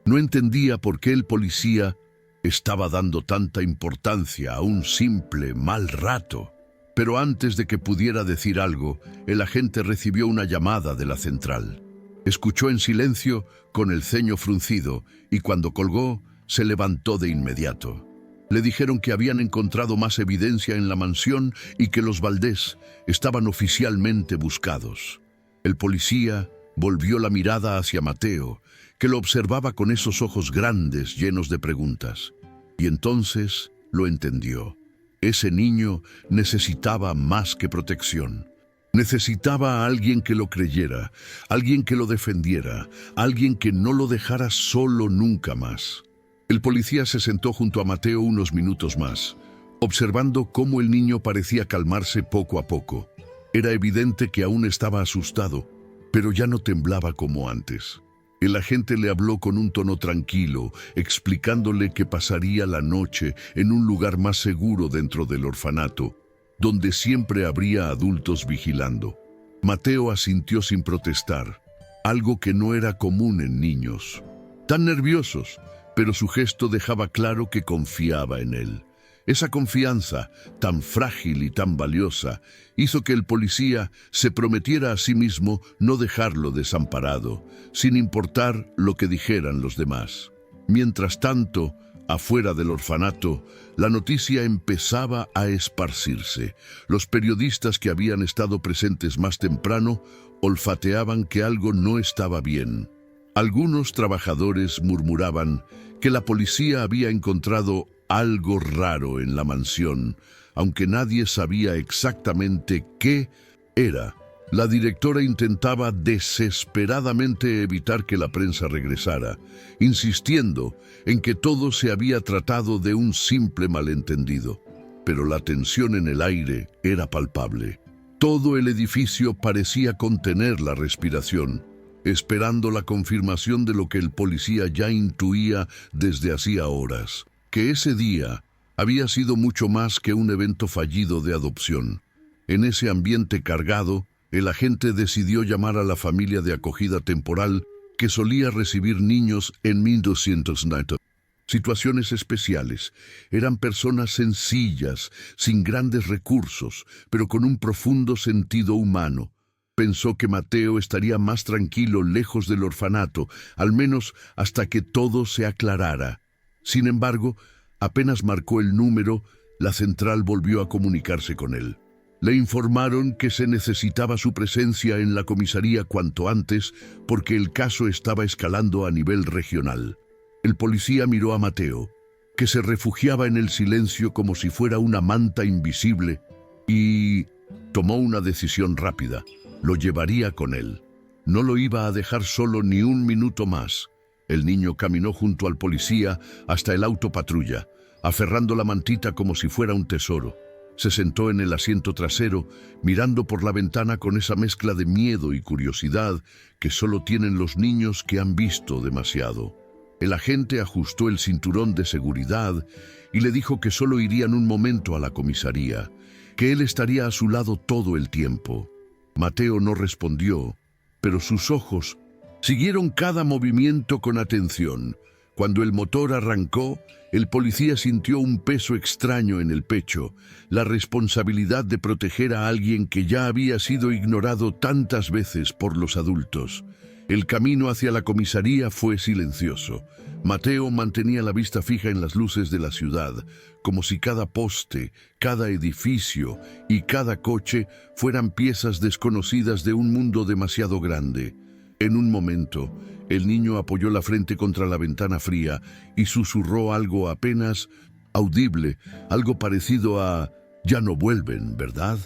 No entendía por qué el policía estaba dando tanta importancia a un simple mal rato. Pero antes de que pudiera decir algo, el agente recibió una llamada de la central. Escuchó en silencio, con el ceño fruncido, y cuando colgó, se levantó de inmediato. Le dijeron que habían encontrado más evidencia en la mansión y que los Valdés estaban oficialmente buscados. El policía volvió la mirada hacia Mateo, que lo observaba con esos ojos grandes llenos de preguntas. Y entonces lo entendió. Ese niño necesitaba más que protección. Necesitaba a alguien que lo creyera, alguien que lo defendiera, alguien que no lo dejara solo nunca más. El policía se sentó junto a Mateo unos minutos más, observando cómo el niño parecía calmarse poco a poco. Era evidente que aún estaba asustado, pero ya no temblaba como antes. El agente le habló con un tono tranquilo, explicándole que pasaría la noche en un lugar más seguro dentro del orfanato, donde siempre habría adultos vigilando. Mateo asintió sin protestar, algo que no era común en niños. Tan nerviosos, pero su gesto dejaba claro que confiaba en él. Esa confianza, tan frágil y tan valiosa, hizo que el policía se prometiera a sí mismo no dejarlo desamparado, sin importar lo que dijeran los demás. Mientras tanto, afuera del orfanato, la noticia empezaba a esparcirse. Los periodistas que habían estado presentes más temprano olfateaban que algo no estaba bien. Algunos trabajadores murmuraban que la policía había encontrado algo raro en la mansión, aunque nadie sabía exactamente qué era. La directora intentaba desesperadamente evitar que la prensa regresara, insistiendo en que todo se había tratado de un simple malentendido. Pero la tensión en el aire era palpable. Todo el edificio parecía contener la respiración, esperando la confirmación de lo que el policía ya intuía desde hacía horas, que ese día había sido mucho más que un evento fallido de adopción. En ese ambiente cargado, el agente decidió llamar a la familia de acogida temporal que solía recibir niños en 1290. Situaciones especiales. Eran personas sencillas, sin grandes recursos, pero con un profundo sentido humano. Pensó que Mateo estaría más tranquilo lejos del orfanato, al menos hasta que todo se aclarara. Sin embargo, apenas marcó el número, la central volvió a comunicarse con él. Le informaron que se necesitaba su presencia en la comisaría cuanto antes porque el caso estaba escalando a nivel regional. El policía miró a Mateo, que se refugiaba en el silencio como si fuera una manta invisible, y tomó una decisión rápida. Lo llevaría con él. No lo iba a dejar solo ni un minuto más. El niño caminó junto al policía hasta el auto patrulla, aferrando la mantita como si fuera un tesoro. Se sentó en el asiento trasero, mirando por la ventana con esa mezcla de miedo y curiosidad que solo tienen los niños que han visto demasiado. El agente ajustó el cinturón de seguridad y le dijo que solo irían un momento a la comisaría, que él estaría a su lado todo el tiempo. Mateo no respondió, pero sus ojos siguieron cada movimiento con atención. Cuando el motor arrancó, el policía sintió un peso extraño en el pecho, la responsabilidad de proteger a alguien que ya había sido ignorado tantas veces por los adultos. El camino hacia la comisaría fue silencioso. Mateo mantenía la vista fija en las luces de la ciudad, como si cada poste, cada edificio y cada coche fueran piezas desconocidas de un mundo demasiado grande. En un momento, el niño apoyó la frente contra la ventana fría y susurró algo apenas audible, algo parecido a «Ya no vuelven, ¿verdad?».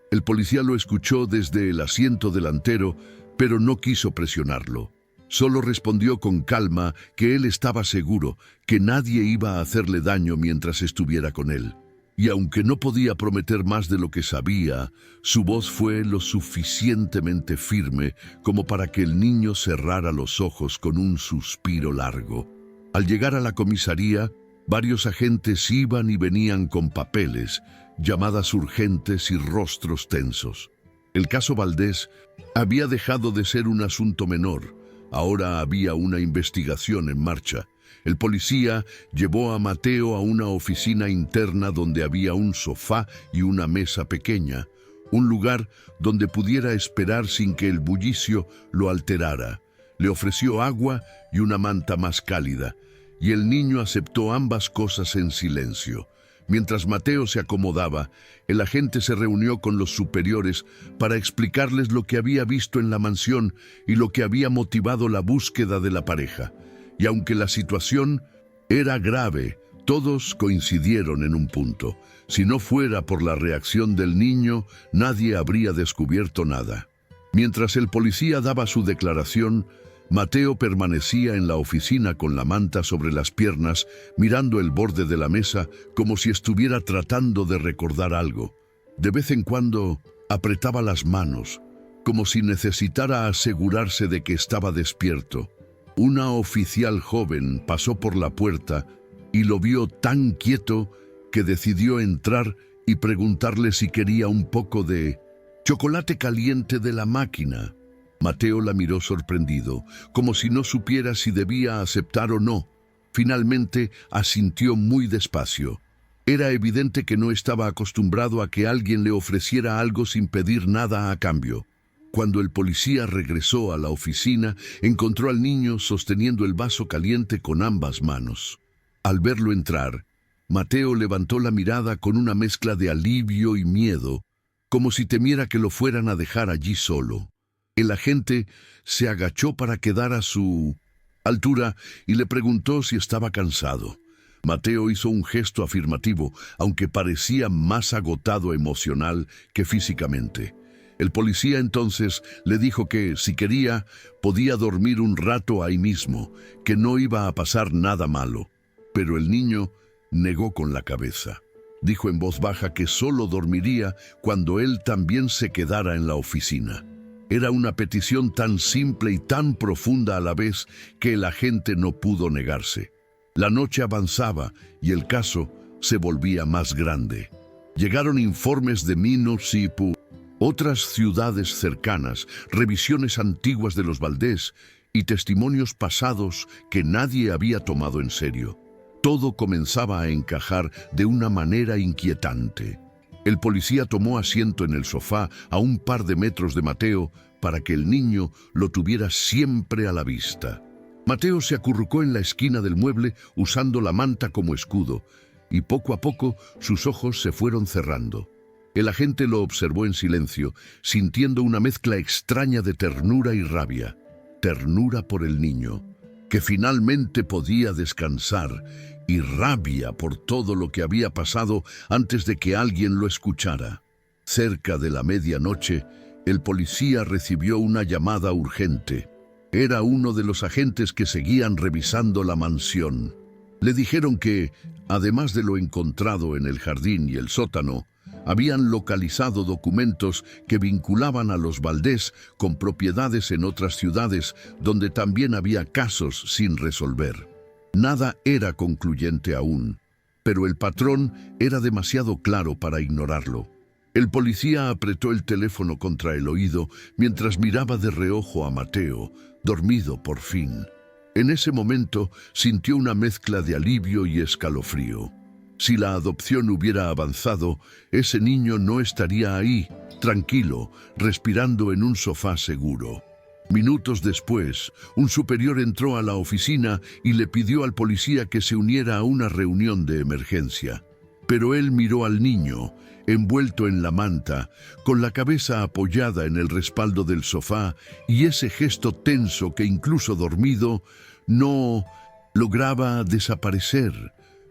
El policía lo escuchó desde el asiento delantero, pero no quiso presionarlo. Solo respondió con calma que él estaba seguro que nadie iba a hacerle daño mientras estuviera con él. Y aunque no podía prometer más de lo que sabía, su voz fue lo suficientemente firme como para que el niño cerrara los ojos con un suspiro largo. Al llegar a la comisaría, varios agentes iban y venían con papeles, llamadas urgentes y rostros tensos. El caso Valdés había dejado de ser un asunto menor. Ahora había una investigación en marcha. El policía llevó a Mateo a una oficina interna donde había un sofá y una mesa pequeña, un lugar donde pudiera esperar sin que el bullicio lo alterara. Le ofreció agua y una manta más cálida, y el niño aceptó ambas cosas en silencio. Mientras Mateo se acomodaba, el agente se reunió con los superiores para explicarles lo que había visto en la mansión y lo que había motivado la búsqueda de la pareja. Y aunque la situación era grave, todos coincidieron en un punto. Si no fuera por la reacción del niño, nadie habría descubierto nada. Mientras el policía daba su declaración, Mateo permanecía en la oficina con la manta sobre las piernas, mirando el borde de la mesa como si estuviera tratando de recordar algo. De vez en cuando apretaba las manos, como si necesitara asegurarse de que estaba despierto. Una oficial joven pasó por la puerta y lo vio tan quieto que decidió entrar y preguntarle si quería un poco de chocolate caliente de la máquina. Mateo la miró sorprendido, como si no supiera si debía aceptar o no. Finalmente asintió muy despacio. Era evidente que no estaba acostumbrado a que alguien le ofreciera algo sin pedir nada a cambio. Cuando el policía regresó a la oficina, encontró al niño sosteniendo el vaso caliente con ambas manos. Al verlo entrar, Mateo levantó la mirada con una mezcla de alivio y miedo, como si temiera que lo fueran a dejar allí solo. El agente se agachó para quedar a su altura y le preguntó si estaba cansado. Mateo hizo un gesto afirmativo, aunque parecía más agotado emocional que físicamente. El policía entonces le dijo que, si quería, podía dormir un rato ahí mismo, que no iba a pasar nada malo. Pero el niño negó con la cabeza. Dijo en voz baja que solo dormiría cuando él también se quedara en la oficina. Era una petición tan simple y tan profunda a la vez que el agente no pudo negarse. La noche avanzaba y el caso se volvía más grande. Llegaron informes de Minho, Sipu, otras ciudades cercanas, revisiones antiguas de los Valdés y testimonios pasados que nadie había tomado en serio. Todo comenzaba a encajar de una manera inquietante. El policía tomó asiento en el sofá a un par de metros de Mateo para que el niño lo tuviera siempre a la vista. Mateo se acurrucó en la esquina del mueble usando la manta como escudo, y poco a poco sus ojos se fueron cerrando. El agente lo observó en silencio, sintiendo una mezcla extraña de ternura y rabia. Ternura por el niño, que finalmente podía descansar, y rabia por todo lo que había pasado antes de que alguien lo escuchara. Cerca de la medianoche, el policía recibió una llamada urgente. Era uno de los agentes que seguían revisando la mansión. Le dijeron que, además de lo encontrado en el jardín y el sótano, habían localizado documentos que vinculaban a los Valdés con propiedades en otras ciudades donde también había casos sin resolver. Nada era concluyente aún, pero el patrón era demasiado claro para ignorarlo. El policía apretó el teléfono contra el oído mientras miraba de reojo a Mateo, dormido por fin. En ese momento sintió una mezcla de alivio y escalofrío. Si la adopción hubiera avanzado, ese niño no estaría ahí, tranquilo, respirando en un sofá seguro. Minutos después, un superior entró a la oficina y le pidió al policía que se uniera a una reunión de emergencia. Pero él miró al niño, envuelto en la manta, con la cabeza apoyada en el respaldo del sofá y ese gesto tenso que incluso dormido no lograba desaparecer.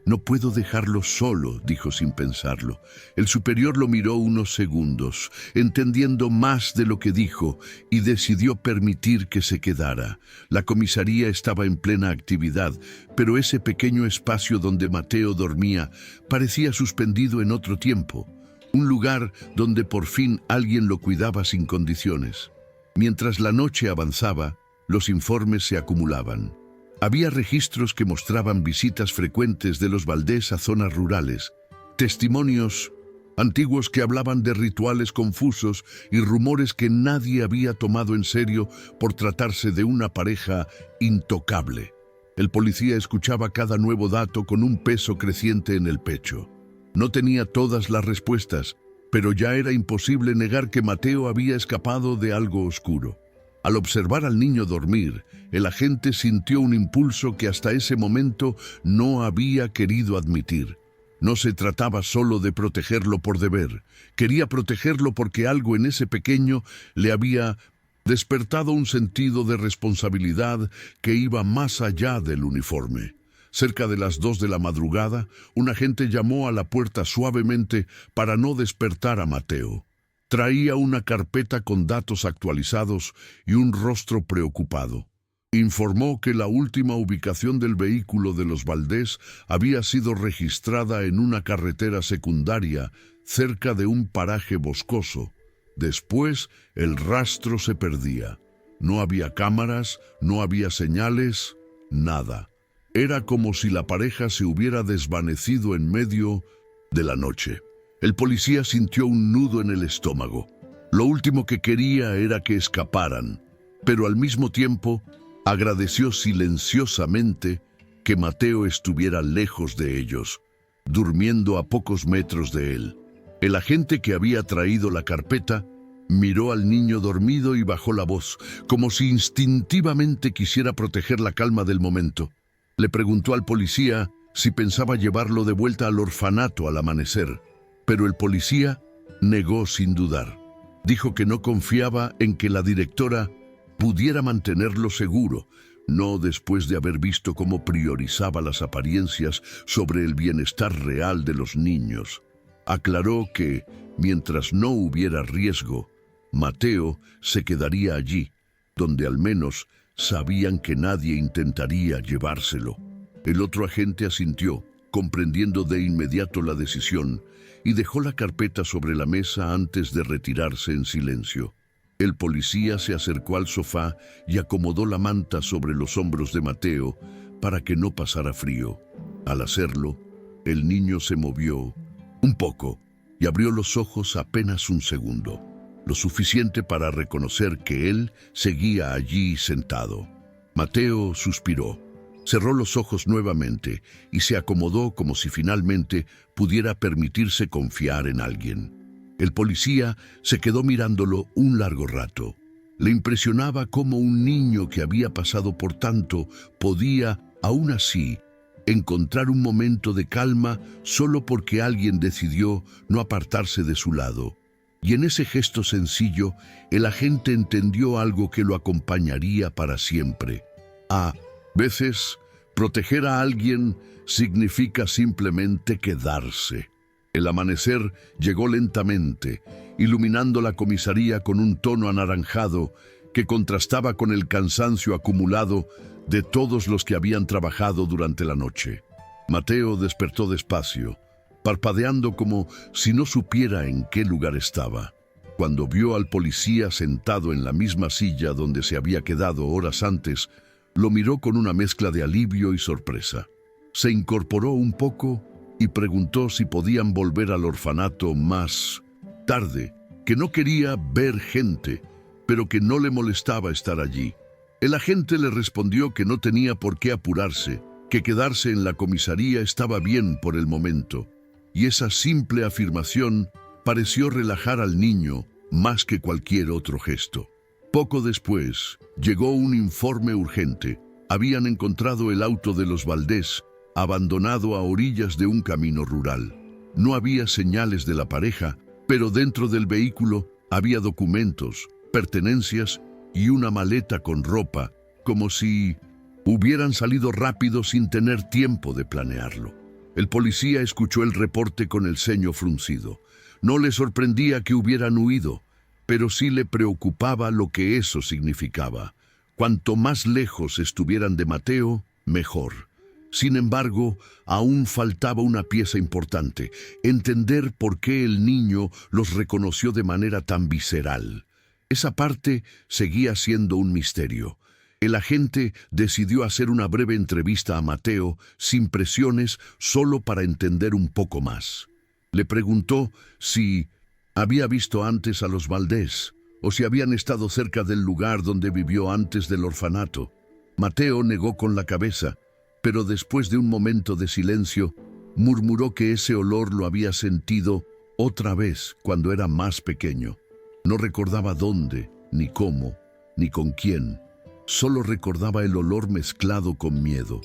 «No puedo dejarlo solo», dijo sin pensarlo. El superior lo miró unos segundos, entendiendo más de lo que dijo, y decidió permitir que se quedara. La comisaría estaba en plena actividad, pero ese pequeño espacio donde Mateo dormía parecía suspendido en otro tiempo, un lugar donde por fin alguien lo cuidaba sin condiciones. Mientras la noche avanzaba, los informes se acumulaban. Había registros que mostraban visitas frecuentes de los Valdés a zonas rurales, testimonios antiguos que hablaban de rituales confusos y rumores que nadie había tomado en serio por tratarse de una pareja intocable. El policía escuchaba cada nuevo dato con un peso creciente en el pecho. No tenía todas las respuestas, pero ya era imposible negar que Mateo había escapado de algo oscuro. Al observar al niño dormir, el agente sintió un impulso que hasta ese momento no había querido admitir. No se trataba solo de protegerlo por deber. Quería protegerlo porque algo en ese pequeño le había despertado un sentido de responsabilidad que iba más allá del uniforme. Cerca de las 2 de la madrugada, un agente llamó a la puerta suavemente para no despertar a Mateo. Traía una carpeta con datos actualizados y un rostro preocupado. Informó que la última ubicación del vehículo de los Valdés había sido registrada en una carretera secundaria cerca de un paraje boscoso. Después, el rastro se perdía. No había cámaras, no había señales, nada. Era como si la pareja se hubiera desvanecido en medio de la noche. El policía sintió un nudo en el estómago. Lo último que quería era que escaparan, pero al mismo tiempo agradeció silenciosamente que Mateo estuviera lejos de ellos, durmiendo a pocos metros de él. El agente que había traído la carpeta miró al niño dormido y bajó la voz, como si instintivamente quisiera proteger la calma del momento. Le preguntó al policía si pensaba llevarlo de vuelta al orfanato al amanecer. Pero el policía negó sin dudar. Dijo que no confiaba en que la directora pudiera mantenerlo seguro, no después de haber visto cómo priorizaba las apariencias sobre el bienestar real de los niños. Aclaró que, mientras no hubiera riesgo, Mateo se quedaría allí, donde al menos sabían que nadie intentaría llevárselo. El otro agente asintió, comprendiendo de inmediato la decisión, y dejó la carpeta sobre la mesa antes de retirarse en silencio. El policía se acercó al sofá y acomodó la manta sobre los hombros de Mateo para que no pasara frío. Al hacerlo, el niño se movió un poco y abrió los ojos apenas un segundo, lo suficiente para reconocer que él seguía allí sentado. Mateo suspiró, cerró los ojos nuevamente y se acomodó como si finalmente pudiera permitirse confiar en alguien. El policía se quedó mirándolo un largo rato. Le impresionaba cómo un niño que había pasado por tanto podía, aún así, encontrar un momento de calma solo porque alguien decidió no apartarse de su lado. Y en ese gesto sencillo, el agente entendió algo que lo acompañaría para siempre. A veces, proteger a alguien significa simplemente quedarse. El amanecer llegó lentamente, iluminando la comisaría con un tono anaranjado que contrastaba con el cansancio acumulado de todos los que habían trabajado durante la noche. Mateo despertó despacio, parpadeando como si no supiera en qué lugar estaba. Cuando vio al policía sentado en la misma silla donde se había quedado horas antes, lo miró con una mezcla de alivio y sorpresa. Se incorporó un poco y preguntó si podían volver al orfanato más tarde, que no quería ver gente, pero que no le molestaba estar allí. El agente le respondió que no tenía por qué apurarse, que quedarse en la comisaría estaba bien por el momento, y esa simple afirmación pareció relajar al niño más que cualquier otro gesto. Poco después, llegó un informe urgente. Habían encontrado el auto de los Valdés, abandonado a orillas de un camino rural. No había señales de la pareja, pero dentro del vehículo había documentos, pertenencias y una maleta con ropa, como si hubieran salido rápido sin tener tiempo de planearlo. El policía escuchó el reporte con el ceño fruncido. No le sorprendía que hubieran huido, pero sí le preocupaba lo que eso significaba. Cuanto más lejos estuvieran de Mateo, mejor. Sin embargo, aún faltaba una pieza importante: entender por qué el niño los reconoció de manera tan visceral. Esa parte seguía siendo un misterio. El agente decidió hacer una breve entrevista a Mateo, sin presiones, solo para entender un poco más. Le preguntó si había visto antes a los Valdés, o si habían estado cerca del lugar donde vivió antes del orfanato. Mateo negó con la cabeza, pero después de un momento de silencio, murmuró que ese olor lo había sentido otra vez cuando era más pequeño. No recordaba dónde, ni cómo, ni con quién. Solo recordaba el olor mezclado con miedo.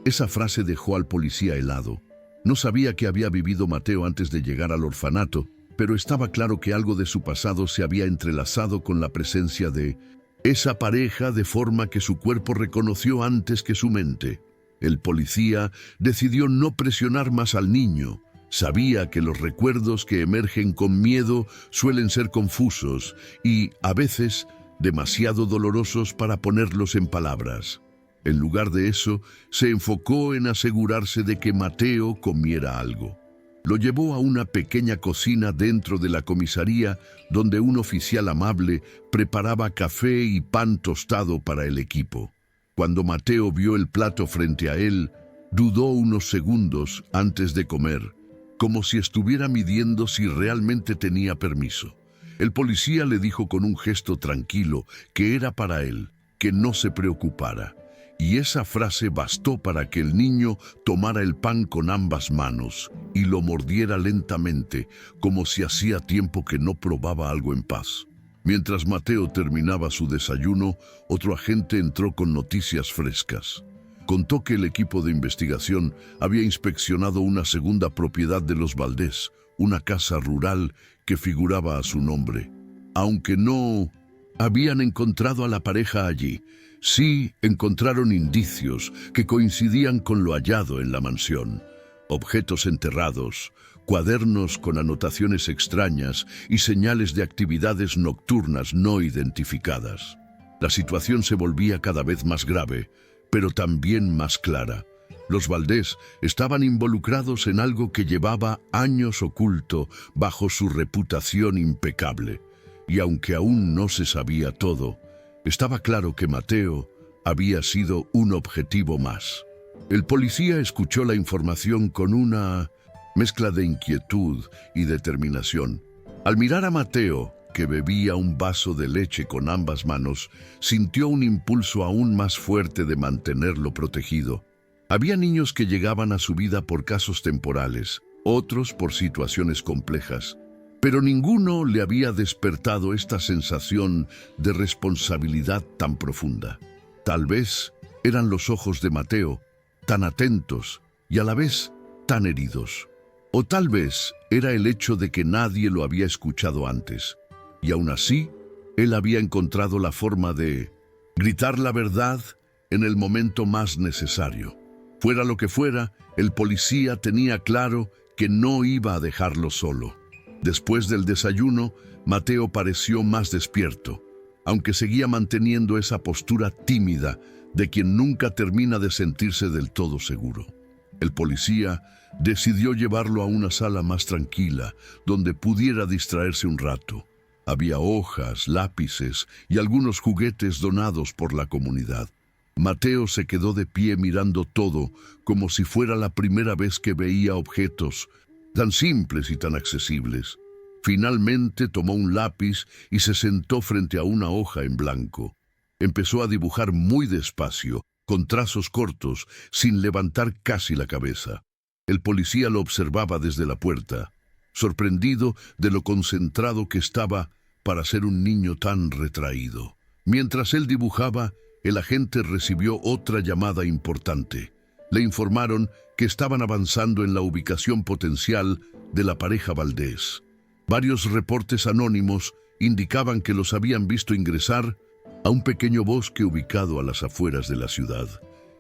Esa frase dejó al policía helado. No sabía qué había vivido Mateo antes de llegar al orfanato, pero estaba claro que algo de su pasado se había entrelazado con la presencia de esa pareja, de forma que su cuerpo reconoció antes que su mente. El policía decidió no presionar más al niño. Sabía que los recuerdos que emergen con miedo suelen ser confusos y, a veces, demasiado dolorosos para ponerlos en palabras. En lugar de eso, se enfocó en asegurarse de que Mateo comiera algo. Lo llevó a una pequeña cocina dentro de la comisaría, donde un oficial amable preparaba café y pan tostado para el equipo. Cuando Mateo vio el plato frente a él, dudó unos segundos antes de comer, como si estuviera midiendo si realmente tenía permiso. El policía le dijo con un gesto tranquilo que era para él, que no se preocupara. Y esa frase bastó para que el niño tomara el pan con ambas manos y lo mordiera lentamente, como si hacía tiempo que no probaba algo en paz. Mientras Mateo terminaba su desayuno, otro agente entró con noticias frescas. Contó que el equipo de investigación había inspeccionado una segunda propiedad de los Valdés, una casa rural que figuraba a su nombre. Aunque no habían encontrado a la pareja allí, sí encontraron indicios que coincidían con lo hallado en la mansión. Objetos enterrados, cuadernos con anotaciones extrañas y señales de actividades nocturnas no identificadas. La situación se volvía cada vez más grave, pero también más clara. Los Valdés estaban involucrados en algo que llevaba años oculto bajo su reputación impecable. Y aunque aún no se sabía todo, estaba claro que Mateo había sido un objetivo más. El policía escuchó la información con una mezcla de inquietud y determinación. Al mirar a Mateo, que bebía un vaso de leche con ambas manos, sintió un impulso aún más fuerte de mantenerlo protegido. Había niños que llegaban a su vida por casos temporales, otros por situaciones complejas, pero ninguno le había despertado esta sensación de responsabilidad tan profunda. Tal vez eran los ojos de Mateo, tan atentos y a la vez tan heridos. O tal vez era el hecho de que nadie lo había escuchado antes, y aún así, él había encontrado la forma de gritar la verdad en el momento más necesario. Fuera lo que fuera, el policía tenía claro que no iba a dejarlo solo. Después del desayuno, Mateo pareció más despierto, aunque seguía manteniendo esa postura tímida de quien nunca termina de sentirse del todo seguro. El policía decidió llevarlo a una sala más tranquila, donde pudiera distraerse un rato. Había hojas, lápices y algunos juguetes donados por la comunidad. Mateo se quedó de pie mirando todo, como si fuera la primera vez que veía objetos tan simples y tan accesibles. Finalmente tomó un lápiz y se sentó frente a una hoja en blanco. Empezó a dibujar muy despacio, con trazos cortos, sin levantar casi la cabeza. El policía lo observaba desde la puerta, sorprendido de lo concentrado que estaba para ser un niño tan retraído. Mientras él dibujaba, el agente recibió otra llamada importante. Le informaron que estaban avanzando en la ubicación potencial de la pareja Valdés. Varios reportes anónimos indicaban que los habían visto ingresar a un pequeño bosque ubicado a las afueras de la ciudad.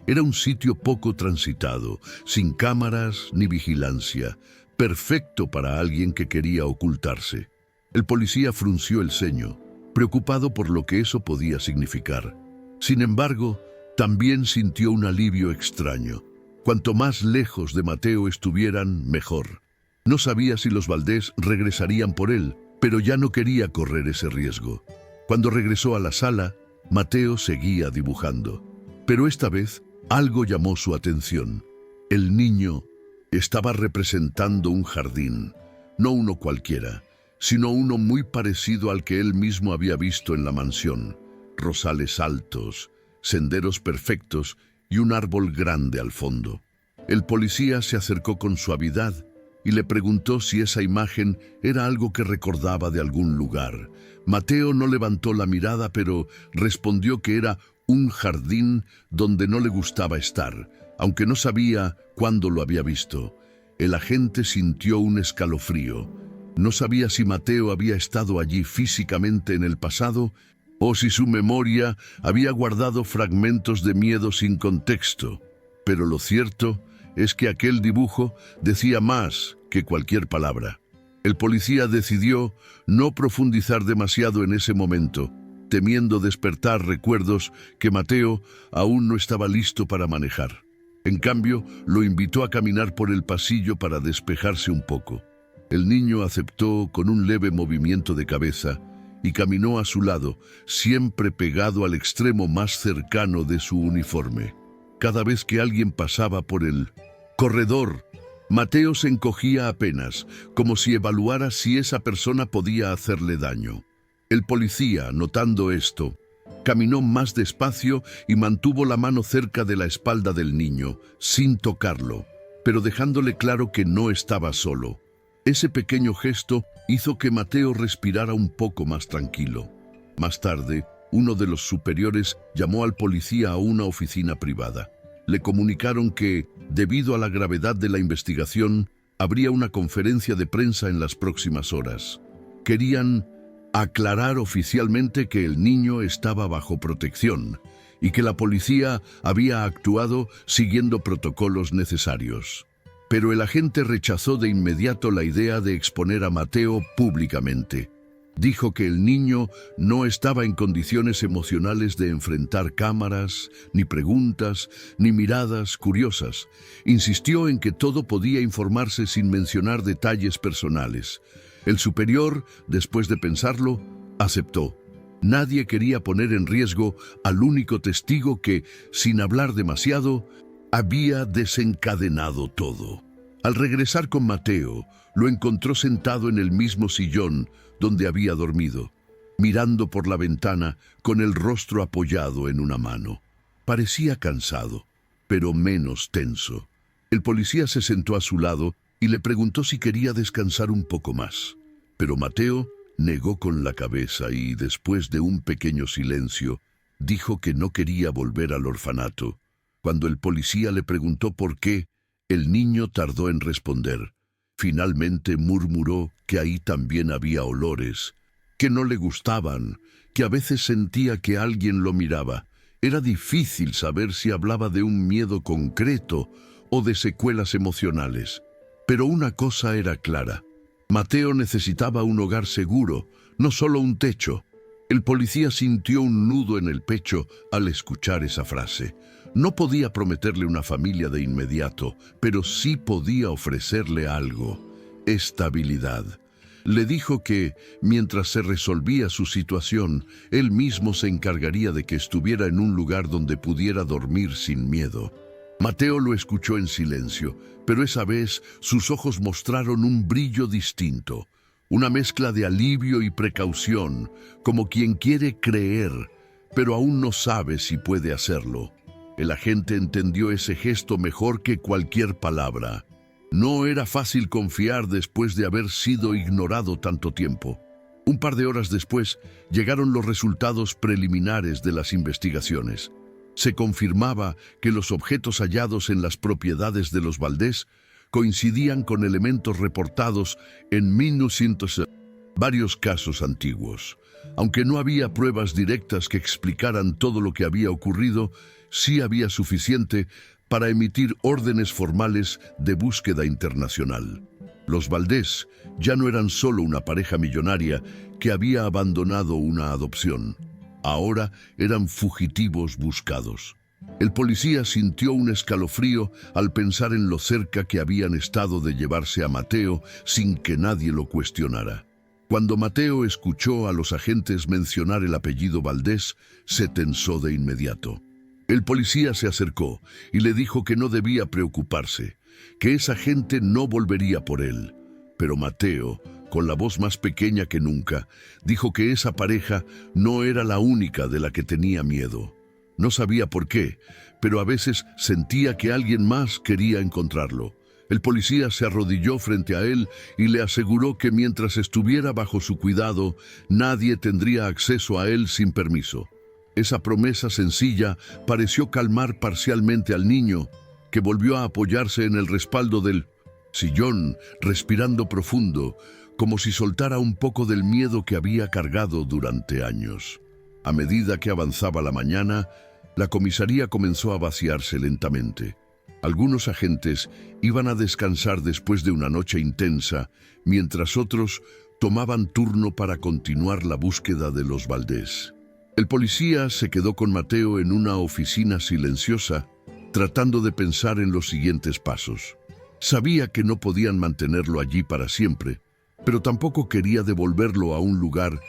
Era un sitio poco transitado, sin cámaras ni vigilancia, perfecto para alguien que quería ocultarse. El policía frunció el ceño, preocupado por lo que eso podía significar. Sin embargo, también sintió un alivio extraño. Cuanto más lejos de Mateo estuvieran, mejor. No sabía si los Valdés regresarían por él, pero ya no quería correr ese riesgo. Cuando regresó a la sala, Mateo seguía dibujando. Pero esta vez, algo llamó su atención. El niño estaba representando un jardín, no uno cualquiera, sino uno muy parecido al que él mismo había visto en la mansión. Rosales altos, senderos perfectos y un árbol grande al fondo. El policía se acercó con suavidad y le preguntó si esa imagen era algo que recordaba de algún lugar. Mateo no levantó la mirada, pero respondió que era un jardín donde no le gustaba estar, aunque no sabía cuándo lo había visto. El agente sintió un escalofrío. No sabía si Mateo había estado allí físicamente en el pasado o si su memoria había guardado fragmentos de miedo sin contexto. Pero lo cierto es que aquel dibujo decía más que cualquier palabra. El policía decidió no profundizar demasiado en ese momento, temiendo despertar recuerdos que Mateo aún no estaba listo para manejar. En cambio, lo invitó a caminar por el pasillo para despejarse un poco. El niño aceptó con un leve movimiento de cabeza y caminó a su lado, siempre pegado al extremo más cercano de su uniforme. Cada vez que alguien pasaba por el corredor, Mateo se encogía apenas, como si evaluara si esa persona podía hacerle daño. El policía, notando esto, caminó más despacio y mantuvo la mano cerca de la espalda del niño, sin tocarlo, pero dejándole claro que no estaba solo. Ese pequeño gesto hizo que Mateo respirara un poco más tranquilo. Más tarde, uno de los superiores llamó al policía a una oficina privada. Le comunicaron que, debido a la gravedad de la investigación, habría una conferencia de prensa en las próximas horas. Querían aclarar oficialmente que el niño estaba bajo protección y que la policía había actuado siguiendo protocolos necesarios. Pero el agente rechazó de inmediato la idea de exponer a Mateo públicamente. Dijo que el niño no estaba en condiciones emocionales de enfrentar cámaras, ni preguntas, ni miradas curiosas. Insistió en que todo podía informarse sin mencionar detalles personales. El superior, después de pensarlo, aceptó. Nadie quería poner en riesgo al único testigo que, sin hablar demasiado, había desencadenado todo. Al regresar con Mateo, lo encontró sentado en el mismo sillón donde había dormido, mirando por la ventana con el rostro apoyado en una mano. Parecía cansado, pero menos tenso. El policía se sentó a su lado y le preguntó si quería descansar un poco más. Pero Mateo negó con la cabeza y, después de un pequeño silencio, dijo que no quería volver al orfanato. Cuando el policía le preguntó por qué, el niño tardó en responder. Finalmente murmuró que ahí también había olores, que no le gustaban, que a veces sentía que alguien lo miraba. Era difícil saber si hablaba de un miedo concreto o de secuelas emocionales. Pero una cosa era clara. Mateo necesitaba un hogar seguro, no solo un techo. El policía sintió un nudo en el pecho al escuchar esa frase. No podía prometerle una familia de inmediato, pero sí podía ofrecerle algo: estabilidad. Le dijo que, mientras se resolvía su situación, él mismo se encargaría de que estuviera en un lugar donde pudiera dormir sin miedo. Mateo lo escuchó en silencio, pero esa vez sus ojos mostraron un brillo distinto, una mezcla de alivio y precaución, como quien quiere creer, pero aún no sabe si puede hacerlo. El agente entendió ese gesto mejor que cualquier palabra. No era fácil confiar después de haber sido ignorado tanto tiempo. Un par de horas después, llegaron los resultados preliminares de las investigaciones. Se confirmaba que los objetos hallados en las propiedades de los Valdés coincidían con elementos reportados en 1900, varios casos antiguos. Aunque no había pruebas directas que explicaran todo lo que había ocurrido, sí había suficiente para emitir órdenes formales de búsqueda internacional. Los Valdés ya no eran solo una pareja millonaria que había abandonado una adopción. Ahora eran fugitivos buscados. El policía sintió un escalofrío al pensar en lo cerca que habían estado de llevarse a Mateo sin que nadie lo cuestionara. Cuando Mateo escuchó a los agentes mencionar el apellido Valdés, se tensó de inmediato. El policía se acercó y le dijo que no debía preocuparse, que esa gente no volvería por él. Pero Mateo, con la voz más pequeña que nunca, dijo que esa pareja no era la única de la que tenía miedo. No sabía por qué, pero a veces sentía que alguien más quería encontrarlo. El policía se arrodilló frente a él y le aseguró que mientras estuviera bajo su cuidado, nadie tendría acceso a él sin permiso. Esa promesa sencilla pareció calmar parcialmente al niño, que volvió a apoyarse en el respaldo del sillón, respirando profundo, como si soltara un poco del miedo que había cargado durante años. A medida que avanzaba la mañana, la comisaría comenzó a vaciarse lentamente. Algunos agentes iban a descansar después de una noche intensa, mientras otros tomaban turno para continuar la búsqueda de los Valdés. El policía se quedó con Mateo en una oficina silenciosa, tratando de pensar en los siguientes pasos. Sabía que no podían mantenerlo allí para siempre, pero tampoco quería devolverlo a un lugar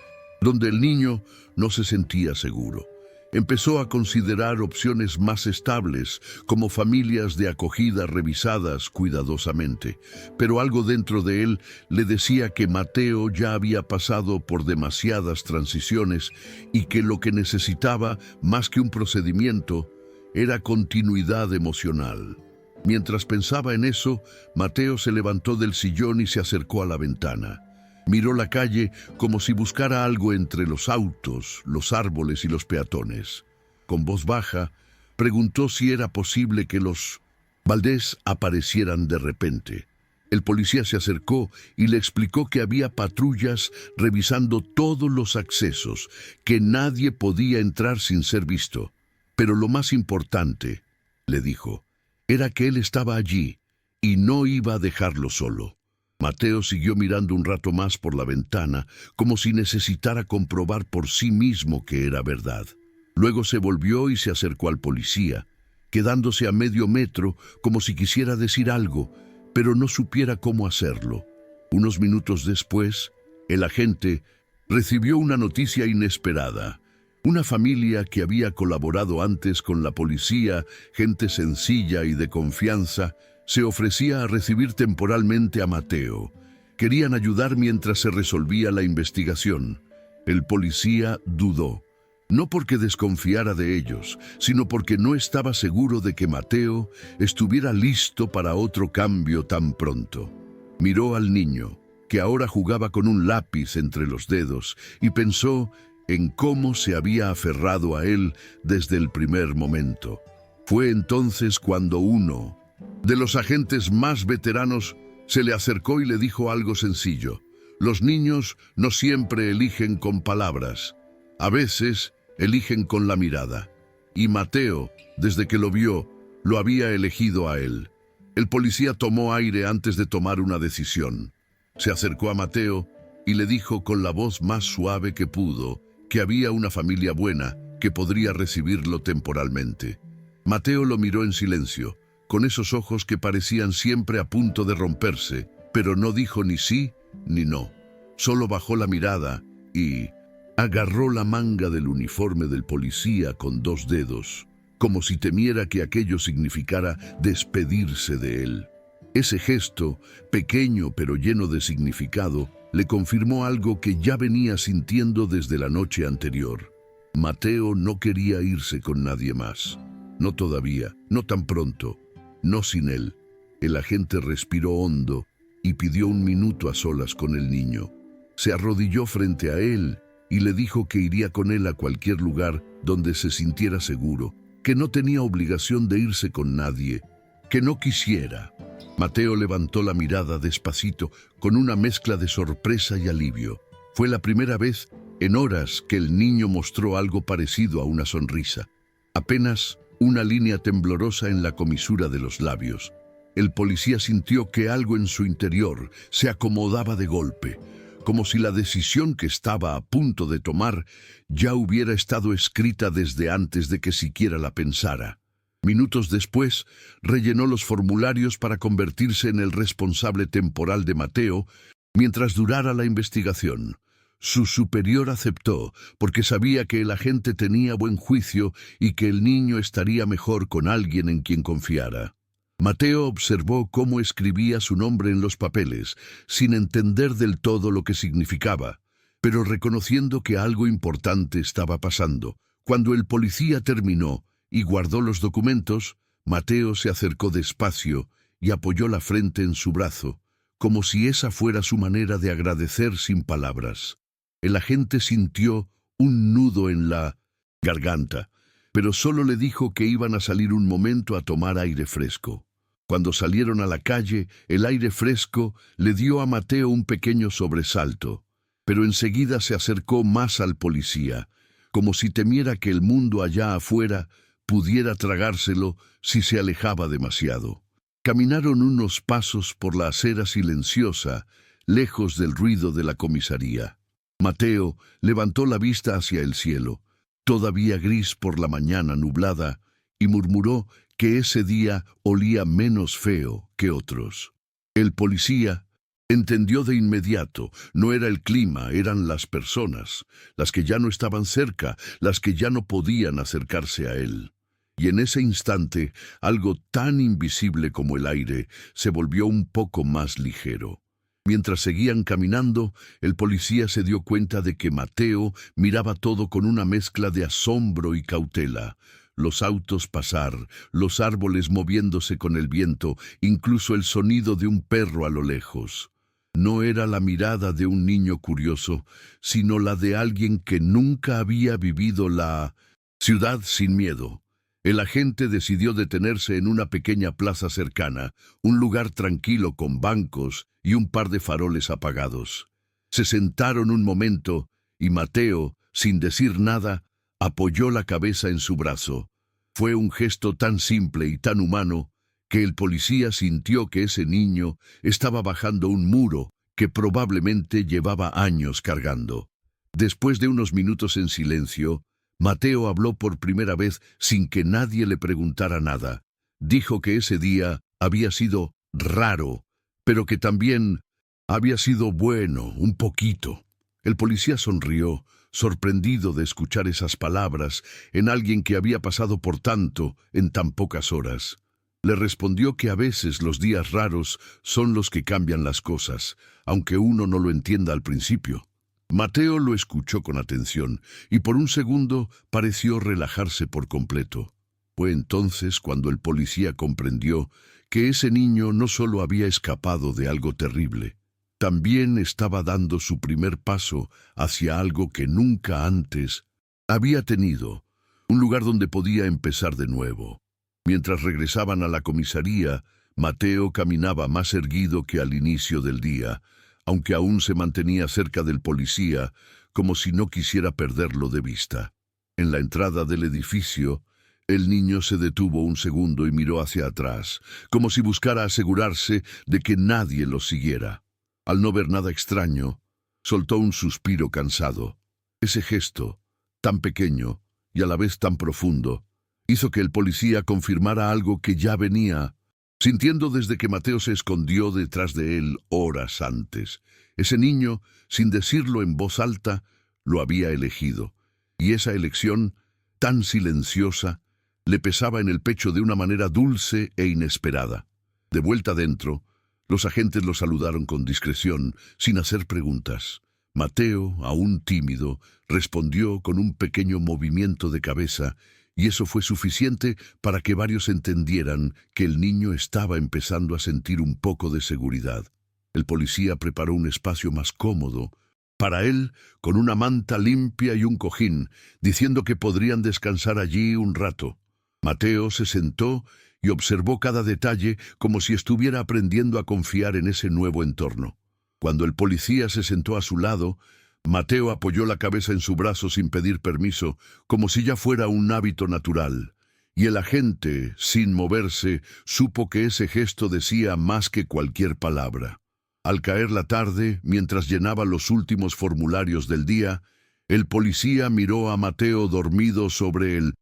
donde el niño no se sentía seguro. Empezó a considerar opciones más estables, como familias de acogida revisadas cuidadosamente, pero algo dentro de él le decía que Mateo ya había pasado por demasiadas transiciones y que lo que necesitaba, más que un procedimiento, era continuidad emocional. Mientras pensaba en eso, Mateo se levantó del sillón y se acercó a la ventana. Miró la calle como si buscara algo entre los autos, los árboles y los peatones. Con voz baja, preguntó si era posible que los Valdés aparecieran de repente. El policía se acercó y le explicó que había patrullas revisando todos los accesos, que nadie podía entrar sin ser visto. Pero lo más importante, le dijo, era que él estaba allí, y no iba a dejarlo solo. Mateo siguió mirando un rato más por la ventana, como si necesitara comprobar por sí mismo que era verdad. Luego se volvió y se acercó al policía, quedándose a medio metro como si quisiera decir algo, pero no supiera cómo hacerlo. Unos minutos después, el agente recibió una noticia inesperada. Una familia que había colaborado antes con la policía, gente sencilla y de confianza, se ofrecía a recibir temporalmente a Mateo. Querían ayudar mientras se resolvía la investigación. El policía dudó, no porque desconfiara de ellos, sino porque no estaba seguro de que Mateo estuviera listo para otro cambio tan pronto. Miró al niño, que ahora jugaba con un lápiz entre los dedos, y pensó en cómo se había aferrado a él desde el primer momento. Fue entonces cuando uno de los agentes más veteranos se le acercó y le dijo algo sencillo. Los niños no siempre eligen con palabras, a veces eligen con la mirada. Y Mateo, desde que lo vio, lo había elegido a él. El policía tomó aire antes de tomar una decisión. Se acercó a Mateo y le dijo con la voz más suave que pudo que había una familia buena que podría recibirlo temporalmente. Mateo lo miró en silencio, con esos ojos que parecían siempre a punto de romperse, pero no dijo ni sí ni no. Solo bajó la mirada y agarró la manga del uniforme del policía con 2 dedos, como si temiera que aquello significara despedirse de él. Ese gesto, pequeño pero lleno de significado, le confirmó algo que ya venía sintiendo desde la noche anterior. Mateo no quería irse con nadie más. No todavía, no tan pronto, no sin él. El agente respiró hondo y pidió un minuto a solas con el niño. Se arrodilló frente a él y le dijo que iría con él a cualquier lugar donde se sintiera seguro, que no tenía obligación de irse con nadie, que no quisiera. Mateo levantó la mirada despacito, con una mezcla de sorpresa y alivio. Fue la primera vez en horas que el niño mostró algo parecido a una sonrisa. Apenas una línea temblorosa en la comisura de los labios. El policía sintió que algo en su interior se acomodaba de golpe, como si la decisión que estaba a punto de tomar ya hubiera estado escrita desde antes de que siquiera la pensara. Minutos después, rellenó los formularios para convertirse en el responsable temporal de Mateo mientras durara la investigación. Su superior aceptó, porque sabía que el agente tenía buen juicio y que el niño estaría mejor con alguien en quien confiara. Mateo observó cómo escribía su nombre en los papeles, sin entender del todo lo que significaba, pero reconociendo que algo importante estaba pasando. Cuando el policía terminó y guardó los documentos, Mateo se acercó despacio y apoyó la frente en su brazo, como si esa fuera su manera de agradecer sin palabras. El agente sintió un nudo en la garganta, pero solo le dijo que iban a salir un momento a tomar aire fresco. Cuando salieron a la calle, el aire fresco le dio a Mateo un pequeño sobresalto, pero enseguida se acercó más al policía, como si temiera que el mundo allá afuera pudiera tragárselo si se alejaba demasiado. Caminaron unos pasos por la acera silenciosa, lejos del ruido de la comisaría. Mateo levantó la vista hacia el cielo, todavía gris por la mañana nublada, y murmuró que ese día olía menos feo que otros. El policía entendió de inmediato, no era el clima, eran las personas, las que ya no estaban cerca, las que ya no podían acercarse a él. Y en ese instante, algo tan invisible como el aire se volvió un poco más ligero. Mientras seguían caminando, el policía se dio cuenta de que Mateo miraba todo con una mezcla de asombro y cautela. Los autos pasar, los árboles moviéndose con el viento, incluso el sonido de un perro a lo lejos. No era la mirada de un niño curioso, sino la de alguien que nunca había vivido la ciudad sin miedo. El agente decidió detenerse en una pequeña plaza cercana, un lugar tranquilo con bancos y un par de faroles apagados. Se sentaron un momento y Mateo, sin decir nada, apoyó la cabeza en su brazo. Fue un gesto tan simple y tan humano que el policía sintió que ese niño estaba bajando un muro que probablemente llevaba años cargando. Después de unos minutos en silencio, Mateo habló por primera vez sin que nadie le preguntara nada. Dijo que ese día había sido raro, pero que también había sido bueno, un poquito. El policía sonrió, sorprendido de escuchar esas palabras en alguien que había pasado por tanto en tan pocas horas. Le respondió que a veces los días raros son los que cambian las cosas, aunque uno no lo entienda al principio. Mateo lo escuchó con atención y por un segundo pareció relajarse por completo. Fue entonces cuando el policía comprendió que ese niño no solo había escapado de algo terrible, también estaba dando su primer paso hacia algo que nunca antes había tenido, un lugar donde podía empezar de nuevo. Mientras regresaban a la comisaría, Mateo caminaba más erguido que al inicio del día, aunque aún se mantenía cerca del policía, como si no quisiera perderlo de vista. En la entrada del edificio, el niño se detuvo un segundo y miró hacia atrás, como si buscara asegurarse de que nadie lo siguiera. Al no ver nada extraño, soltó un suspiro cansado. Ese gesto, tan pequeño y a la vez tan profundo, hizo que el policía confirmara algo que ya venía sintiendo desde que Mateo se escondió detrás de él horas antes. Ese niño, sin decirlo en voz alta, lo había elegido, y esa elección, tan silenciosa, le pesaba en el pecho de una manera dulce e inesperada. De vuelta dentro, los agentes lo saludaron con discreción, sin hacer preguntas. Mateo, aún tímido, respondió con un pequeño movimiento de cabeza, y eso fue suficiente para que varios entendieran que el niño estaba empezando a sentir un poco de seguridad. El policía preparó un espacio más cómodo para él, con una manta limpia y un cojín, diciendo que podrían descansar allí un rato. Mateo se sentó y observó cada detalle como si estuviera aprendiendo a confiar en ese nuevo entorno. Cuando el policía se sentó a su lado, Mateo apoyó la cabeza en su brazo sin pedir permiso, como si ya fuera un hábito natural. Y el agente, sin moverse, supo que ese gesto decía más que cualquier palabra. Al caer la tarde, mientras llenaba los últimos formularios del día, el policía miró a Mateo dormido sobre el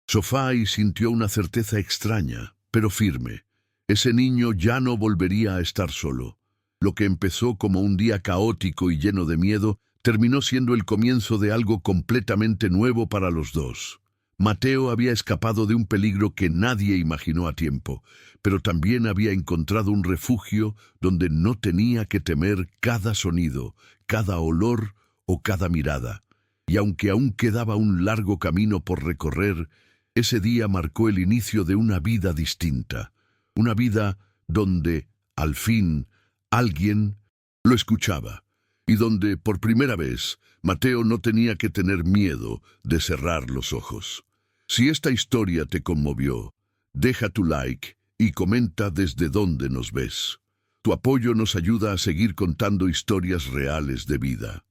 sofá y sintió una certeza extraña, pero firme. Ese niño ya no volvería a estar solo. Lo que empezó como un día caótico y lleno de miedo, terminó siendo el comienzo de algo completamente nuevo para los dos. Mateo había escapado de un peligro que nadie imaginó a tiempo, pero también había encontrado un refugio donde no tenía que temer cada sonido, cada olor o cada mirada. Y aunque aún quedaba un largo camino por recorrer, ese día marcó el inicio de una vida distinta. Una vida donde, al fin, alguien lo escuchaba. Y donde, por primera vez, Mateo no tenía que tener miedo de cerrar los ojos. Si esta historia te conmovió, deja tu like y comenta desde dónde nos ves. Tu apoyo nos ayuda a seguir contando historias reales de vida.